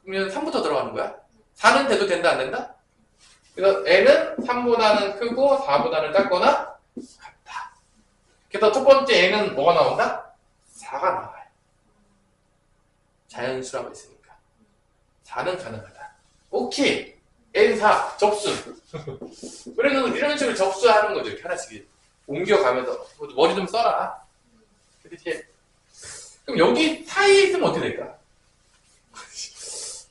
그러면 3부터 들어가는 거야? 4는 돼도 된다, 안 된다? 그래서 n은 3보다는 크고 4보다는 작거나 같다. 그래서 첫 번째 n은 뭐가 나온다? 4가 나와요. 자연수라고 했으니까. 4는 가능하다. 오케이. n4 접수. 그래서 이런 식으로 접수하는 거죠. 이렇게 하나씩 옮겨가면서 머리 좀 써라. 이렇게. 그럼 여기 사이에 있으면 어떻게 될까?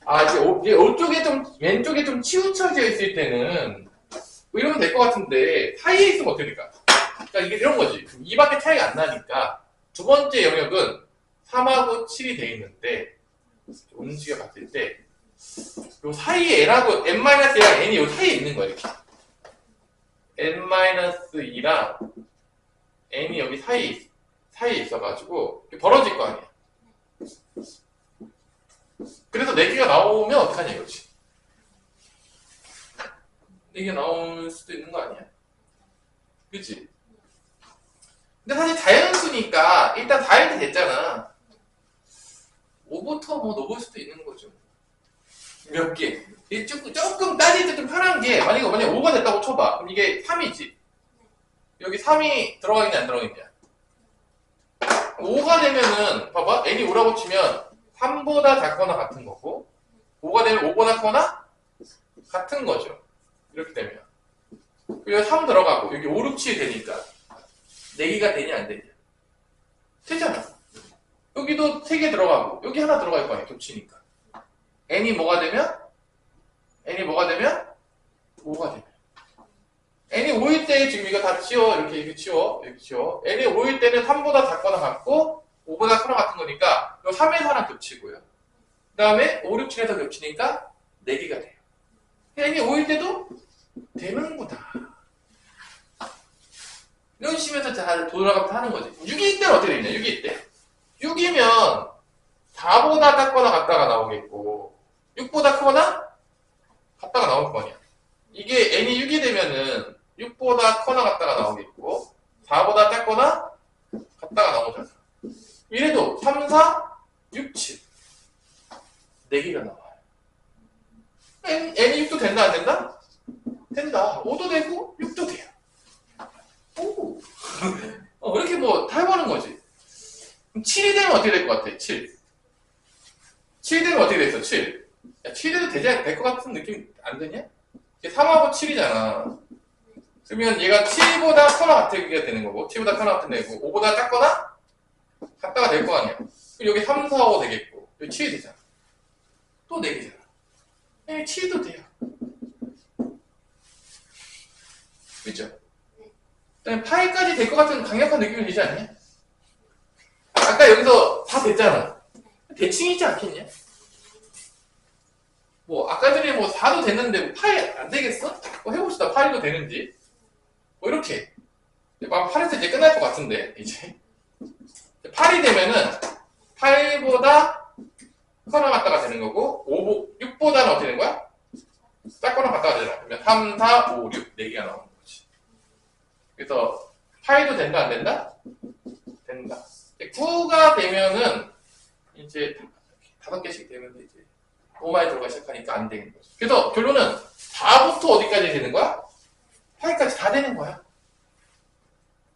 아, 이제 이쪽에 왼쪽에 좀 치우쳐져 있을 때는 뭐 이러면 될 것 같은데 사이에 있으면 어떻게 될까? 그러니까 이게 이런 거지. 2밖에 차이가 안 나니까 두 번째 영역은 3하고 7이 돼 있는데 움직여 봤을 때 요 사이에 n하고 n-2랑 n이 요 사이에 있는 거야, 이렇게. n-2랑 n이 여기 사이에 있어가지고 벌어질 거 아니야. 그래서 4개가 나오면 어떡하냐, 이거지. 4개 나올 수도 있는 거 아니야? 그치? 근데 사실 자연수니까 일단 다 이렇게 됐잖아. 5부터 뭐 넣을 수도 있는 거죠. 몇 개. 이게 조금 따질 때 좀 편한 게, 만약에 5가 됐다고 쳐봐. 그럼 이게 3이지. 여기 3이 들어가겠냐, 안 들어가겠냐. 5가 되면은, 봐봐. n이 5라고 치면 3보다 작거나 같은 거고, 5가 되면 5보다 크거나 같은 거죠. 이렇게 되면. 여기 3 들어가고, 여기 5, 6, 7 되니까. 4개가 되냐, 안 되냐. 되잖아. 여기도 3개 들어가고, 여기 하나 들어갈 거 아니야, 겹치니까. n이 뭐가 되면? 5가 되면. n이 5일 때 지금 이거 다 치워. 이렇게 치워. n이 5일 때는 3보다 작거나 같고 5보다 크거나 같은 거니까 이 3에서 하나 겹치고요. 그 다음에 5, 6, 7에서 겹치니까 4개가 돼요. n이 5일 때도 되는구나. 이런 식으로 잘 돌아가면서 하는 거지. 6일 때는 어떻게 되냐? 6일 때. 6이면 4보다 작거나 같다가 나오겠고 6보다 크거나 같다가 나올 거 아니야. 이게 n이 6이 되면은 6보다 커나 같다가 나오겠고 4보다 작거나 같다가 나오잖아. 이래도 3, 4, 6, 7 4개가 나와요. n이 6도 된다 안 된다? 된다. 5도 되고 6도 돼요. 오. 이렇게 뭐 다 해보는 거지. 그럼 7이 되면 어떻게 될 것 같아? 7 되면 어떻게 됐어? 7 야, 7 돼도 될 것 같은 느낌 안 드냐? 3하고 7이잖아. 그러면 얘가 7보다 커나 같게 되는 거고 7보다 커나 같은 되고 5보다 작거나 같다가 될 거 아니야. 그럼 여기 3, 4, 5 되겠고 여기 7이 되잖아. 또 4개잖아. 7도 돼요. 그죠? 그다음에 파이까지 될 것 같은 강력한 느낌이 되지 않냐? 아까 여기서 다 됐잖아. 대칭이지 않겠냐? 뭐 아까 전에 뭐 4도 됐는데 뭐 파이 안 되겠어? 뭐 해봅시다. 파이도 되는지. 뭐 이렇게. 막 8에서 이제 끝날 것 같은데 이제 8이 되면은 8보다 커나 같다가 되는 거고 6보다는 어떻게 되는 거야? 작거나 같다가 되잖아. 그러면 3, 4, 5, 6 4개가 나오는 거지. 그래서 파이도 된다 안 된다? 된다. 9가 되면은 이제 5개씩 되면 이제 5마이 들어가 시작하니까 안 되는 거죠. 그래서 결론은 4부터 어디까지 되는 거야? 8까지 다 되는 거야.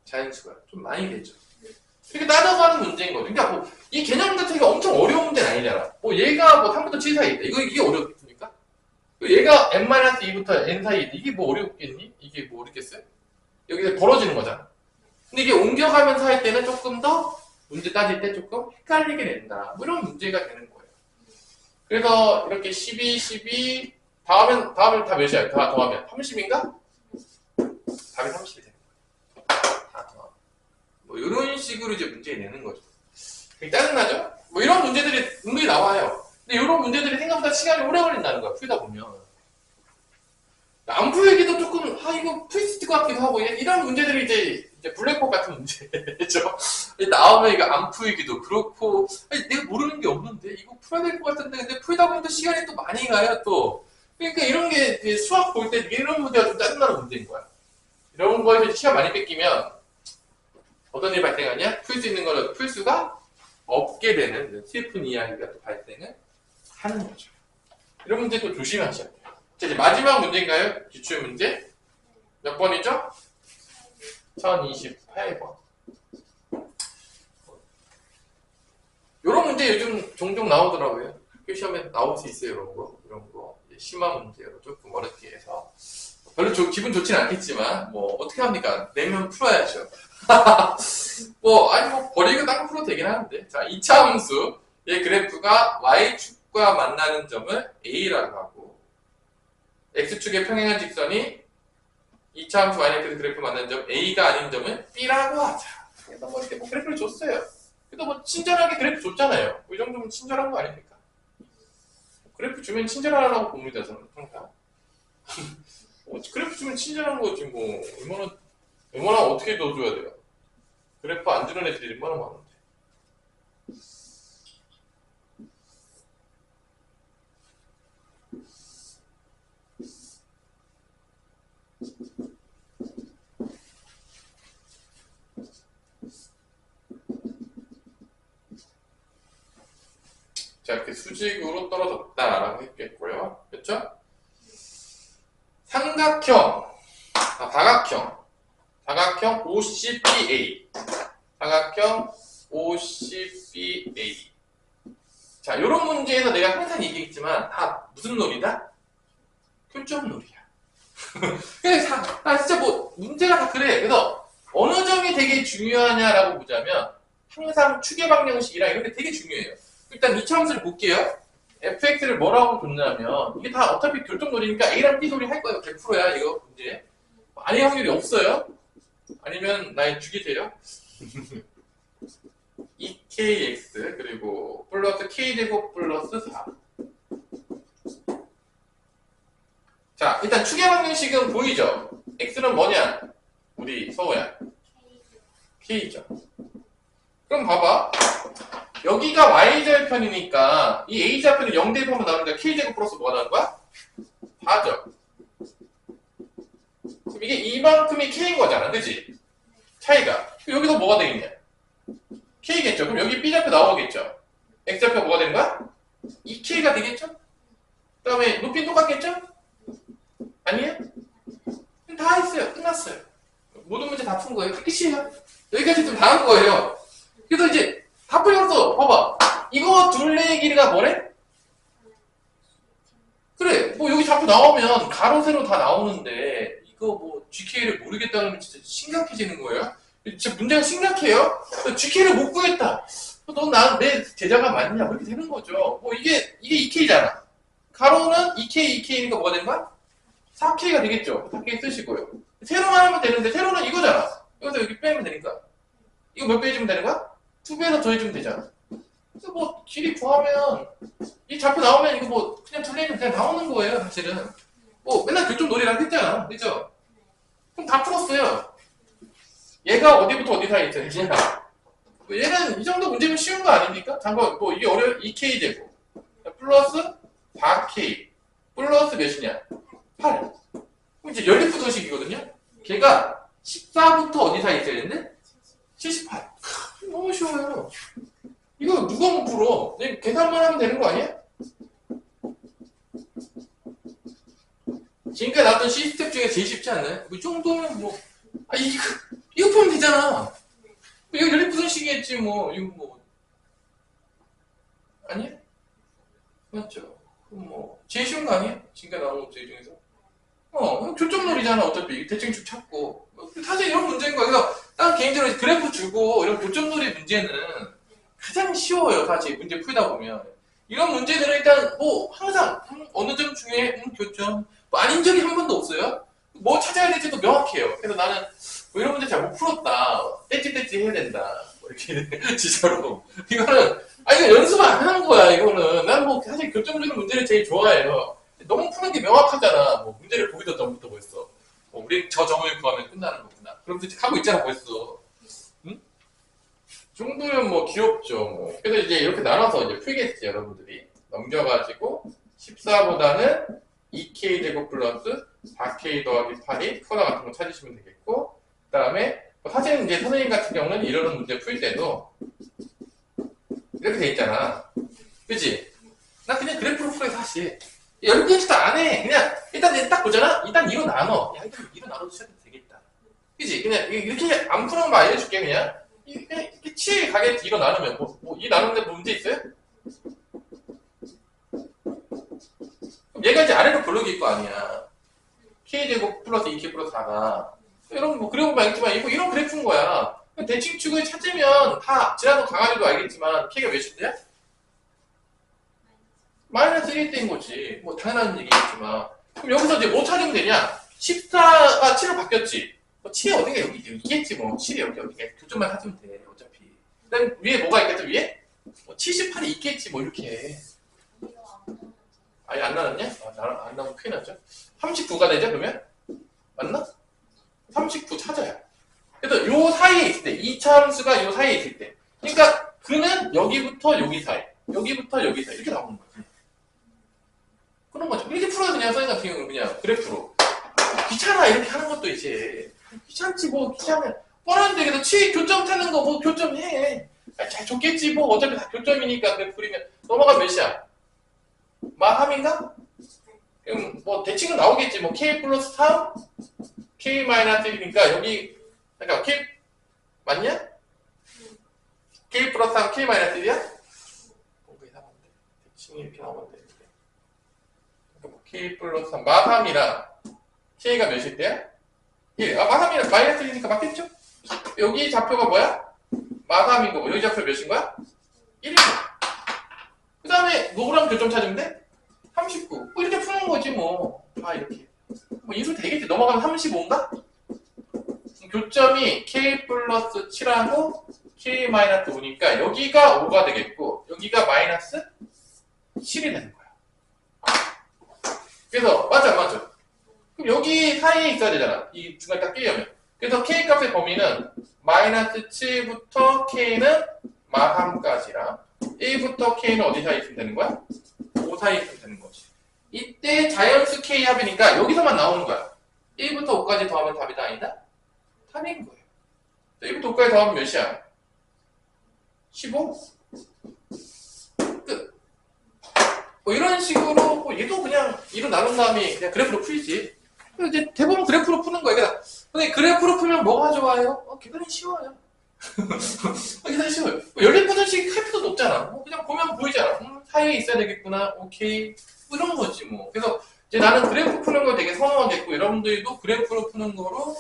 자연수가 좀 많이 되죠. 이렇게 따라가는 문제인 거죠. 그러니까 뭐 이 개념 자체가 엄청 어려운 문제는 아니잖아. 뭐 얘가 뭐 3부터 7 사이에 있다. 이게 어렵겠습니까? 얘가 n-2부터 n 사이에 있다. 이게 뭐 어렵겠니? 이게 뭐 어렵겠어요? 여기서 벌어지는 거잖아. 근데 이게 옮겨가면서 할 때는 조금 더 문제 따질 때 조금 헷갈리게 된다. 뭐 이런 문제가 되는 거예요. 그래서 이렇게 12, 다음은 다 몇이야? 다 더하면 30인가? 답이 30이 되는 거예요. 다 더하면. 뭐 이런 식으로 이제 문제 내는 거죠. 짜증나죠? 뭐 이런 문제들이 은근히 나와요. 근데 이런 문제들이 생각보다 시간이 오래 걸린다는 거야. 풀다 보면. 안 풀기도 조금 이거 풀 수 있을 것 같기도 하고 이런 문제들이 이제 블랙홀 같은 문제죠. 나오면 이거 안 풀기도 그렇고 내가 모르는 게 없는데 이거 풀어야 될 것 같은데 근데 풀다 보면 또 시간이 또 많이 가요 또. 그러니까 이런 게 수학 볼 때 이런 문제가 좀 짜증나는 문제인 거야. 이런 거에서 시간 많이 뺏기면 어떤 일이 발생하냐? 풀 수 있는 거를 풀 수가 없게 되는 슬픈 이야기가 또 발생을 하는 거죠. 이런 문제 또 조심하셔야 돼요. 자, 이제 마지막 문제인가요? 기출 문제? 몇 번이죠? 1028번. 이런 문제 요즘 종종 나오더라고요. 학교 시험에 나올 수 있어요, 이런 거. 심한 문제로 조금 어렵게 해서. 별로 기분 좋지는 않겠지만, 뭐, 어떻게 합니까? 내면 풀어야죠. 뭐 버리고 딴 거 풀어도 되긴 하는데. 자, 2차 함수의 그래프가 y축과 만나는 점을 a라고 하고, x축의 평행한 직선이 2차 함수 y축 그래프 만나는 점 a가 아닌 점을 b라고 하자. 그래서 뭐 이렇게 그래프를 줬어요. 그래도 뭐 친절하게 그래프 줬잖아요. 이 정도면 친절한 거 아닙니까? 그래프 주면 친절하라고 봅니다, 저는 항상. 그래프 주면 친절한 거지 뭐 얼마나 어떻게 넣어줘야 돼요? 그래프 안 주는 애들이 얼마나 많은데. 자, 이렇게 수직으로 떨어졌다라고 했겠고요. 그렇죠? 삼각형, 다각형 OCBA. 다각형 OCBA. 자, 요런 문제에서 내가 항상 얘기했지만 다 무슨 놀이다? 교점놀이야. 진짜 뭐 문제가 다 그래. 그래서 어느 점이 되게 중요하냐라고 보자면 항상 추계방정식이랑 이런 게 되게 중요해요. 일단 이 차함수를 볼게요. fx를 뭐라고 줬냐면 이게 다 어차피 교점놀이니까 a랑 b 놀이 할 거예요. 100%야 이거 문제. 아닐 확률이 없어요. 아니면 나의 죽이 돼요. 2kx 그리고 플러스 k제곱 플러스 4. 자, 일단 추계방정식은 보이죠? x는 뭐냐? 우리 서호야. k죠. 그럼 봐봐. 여기가 y절편이니까 이 a절편이 0 대입하면 나오니까 k제곱 플러스 뭐가 나오는 거야? 4죠. 그럼 이게 이만큼이 k인 거잖아. 그지? 차이가. 여기서 뭐가 되겠냐? k겠죠. 그럼 여기 b절표 나오겠죠. x절표 뭐가 되는 거야? 2k가 되겠죠? 그 다음에 높이는 똑같겠죠? 아니에요? 다 했어요. 끝났어요. 모든 문제 다 푼 거예요. 끝이에요. 여기까지 좀 다 한 거예요. 그래서 이제 다 풀렸어. 봐봐. 이거 둘레의 길이가 뭐래? 그래. 뭐 여기 자꾸 나오면 가로 세로 다 나오는데 이거 뭐 GK를 모르겠다 그러면 진짜 심각해지는 거예요. 진짜 문제가 심각해요. GK를 못 구했다. 넌 내 제자가 맞냐? 그렇게 되는 거죠. 뭐 이게 2K잖아. 가로는 2K, 2K니까 뭐가 되는 거야? 4K가 되겠죠. 4K 쓰시고요. 세로만 하면 되는데 세로는 이거잖아. 여기서 여기 빼면 되니까. 이거 몇 배 해주면 되는 거야? 2배에서 더해주면 되잖아. 그래서 뭐 길이 구하면 이 좌표 나오면 이거 뭐 그냥 둘레는 그냥 나오는 거예요. 사실은. 뭐 맨날 교점 놀이라고 했잖아. 그죠? 그럼 다 풀었어요. 얘가 어디부터 어디 사이에 있어요? 얘는 이 정도 문제면 쉬운 거 아닙니까? 잠깐 뭐 이게 어려워. 2K 제곱 플러스 4K 플러스 몇이냐? 8. 그럼 이제 연립부등식이거든요. 걔가 14부터 어디 사이에 있어야 되는데? 78. 너무 쉬워요. 이거 누가 못 풀어? 계산만 하면 되는 거 아니야? 지금까지 나왔던 C스텝 중에 제일 쉽지 않나요? 이 정도면 뭐, 이거 풀면 되잖아. 이거 연립부등식이겠지, 뭐, 이거 뭐. 아니야? 맞죠? 그럼 뭐, 제일 쉬운 거 아니야? 지금까지 나온 문제 중에서? 교점놀이잖아, 어차피. 대칭축 찾고. 사실 이런 문제인 거야. 그래서, 난 개인적으로 그래프 주고, 이런 교점놀이 문제는 가장 쉬워요, 사실. 문제 풀다 보면. 이런 문제들은 일단, 뭐, 항상, 어느 점 중에, 교점. 뭐 아닌 적이 한 번도 없어요. 뭐 찾아야 될지도 명확해요. 그래서 나는, 뭐 이런 문제 잘 못 풀었다. 떼찌떼찌 해야 된다. 뭐 이렇게, 진짜로. 이거는, 이거 연습 안 하는 거야, 이거는. 난 뭐, 사실 교점 주는 문제를 제일 좋아해요. 너무 푸는 게 명확하잖아. 뭐, 문제를 보기도 전부터 벌써. 우리 저 점을 구하면 끝나는 거구나. 그럼 이제 하고 있잖아, 벌써. 응? 정도면 뭐 귀엽죠, 뭐. 그래서 이제 이렇게 나눠서 이제 풀겠지, 여러분들이. 넘겨가지고, 14보다는 2K 제곱 플러스 4K 더하기 8이 크거나 같은 거 찾으시면 되겠고, 그 다음에, 사실 이제 선생님 같은 경우는 이런 문제 풀 때도, 이렇게 돼 있잖아. 그치? 나 그냥 그래프로 풀어, 사실. 연습도 안 해. 그냥, 일단 딱 보잖아? 일단 이로 나눠. 야, 일단 이로 나눠도 시작해도 되겠다. 그치? 그냥, 이렇게 안 푸는 거 알려줄게, 그냥. 그냥 이렇게 7 가겠지, 이로 나누면. 이 나누는데 문제 있어요? 그럼 얘가 이제 아래로 블록일 거 아니야. K제곱 플러스 2K 플러스 4가. 여러분, 뭐, 그려보면 알겠지만, 이런 그래프인 거야. 대칭축을 찾으면, 다, 지난번 강아지도 알겠지만, K가 몇인데요? 마이너스 1대인 거지. 뭐, 당연한 얘기겠지만. 그럼 여기서 이제 뭐 찾으면 되냐? 14가 7로 바뀌었지. 뭐 7이 어딘가 여기 있겠지, 뭐. 7이 어딘가. 교점만 찾으면 돼, 어차피. 그 다음 위에 뭐가 있겠죠, 위에? 뭐 78이 있겠지, 뭐, 이렇게. 아니, 안 나왔냐? 안 나오면 큰일 났죠. 39가 되죠, 그러면? 맞나? 39 찾아요. 그래서 요 사이에 있을 때, 이 차함수가 요 사이에 있을 때. 그러니까, 그는 여기부터 여기 사이. 여기부터 여기 사이. 이렇게 나오는 거지. 그런 거죠. 이렇게 풀어야 그냥 선생님 같은 경우는 그냥 그래프로. 귀찮아, 이렇게 하는 것도 이제. 귀찮지, 뭐, 귀찮아. 뻔한데, 그래서 교점 찾는 거, 뭐, 교점해. 잘 줬겠지 뭐 어차피 다 교점이니까 그래 부리면 넘어가 몇이야? 마3인가? 그럼 뭐 대칭은 나오겠지 뭐 k 플러스 3 k 마이너스 1이니까 여기 잠깐 k 맞냐? k 플러스 3 k 마이너스 1이야? 뭔가 이상한데 대칭이 이렇게 나오면 되는데 k 플러스 3 마3이랑 k가 몇일 때야? 1. 마3이랑 마이너스 1이니까 맞겠죠? 여기 좌표가 뭐야? 마3인 거고 여기 좌표 몇인 거야? 1인 거야. 그 다음에 노랑 교점 찾으면 돼? 39. 뭐 이렇게 푸는 거지 뭐. 이렇게. 뭐 인수 되겠지. 넘어가면 35인가? 교점이 k 플러스 7하고 k 마이너스 5니까 여기가 5가 되겠고 여기가 마이너스 7이 되는 거야. 그래서 맞죠 안 맞죠? 그럼 여기 사이에 있어야 되잖아. 이 중간 딱 끼려면. 그래서 k 값의 범위는 마이너스 7부터 k는 마3까지랑 1부터 k는 어디 사이에 있으면 되는 거야? 5 사이에 있으면 되는 거지. 이때 자연수 k 합이니까 여기서만 나오는 거야. 1부터 5까지 더하면 답이다 아니다? 답인 거예요. 1부터 5까지 더하면 몇이야? 15? 끝. 뭐 이런 식으로 뭐 얘도 그냥 2로 나눈 다음에 그냥 그래프로 풀지. 이제 대부분 그래프로 푸는 거야. 그러니까 근데 그래프로 풀면 뭐가 좋아요? 계산이 쉬워요. 계산이 쉬워요. 연립분원식 할 필요도 없잖아. 그냥 보면 보이잖아. 사이에 있어야 되겠구나. 오케이. 뭐 이런 거지 뭐. 그래서 이제 나는 그래프 푸는 걸 되게 선호하겠고 여러분들도 그래프로 푸는 거로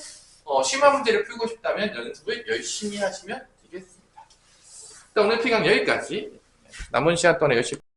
심화 문제를 풀고 싶다면 연습을 열심히 하시면 되겠습니다. 일단 오늘 피강 여기까지. 남은 시간 동안에 열심히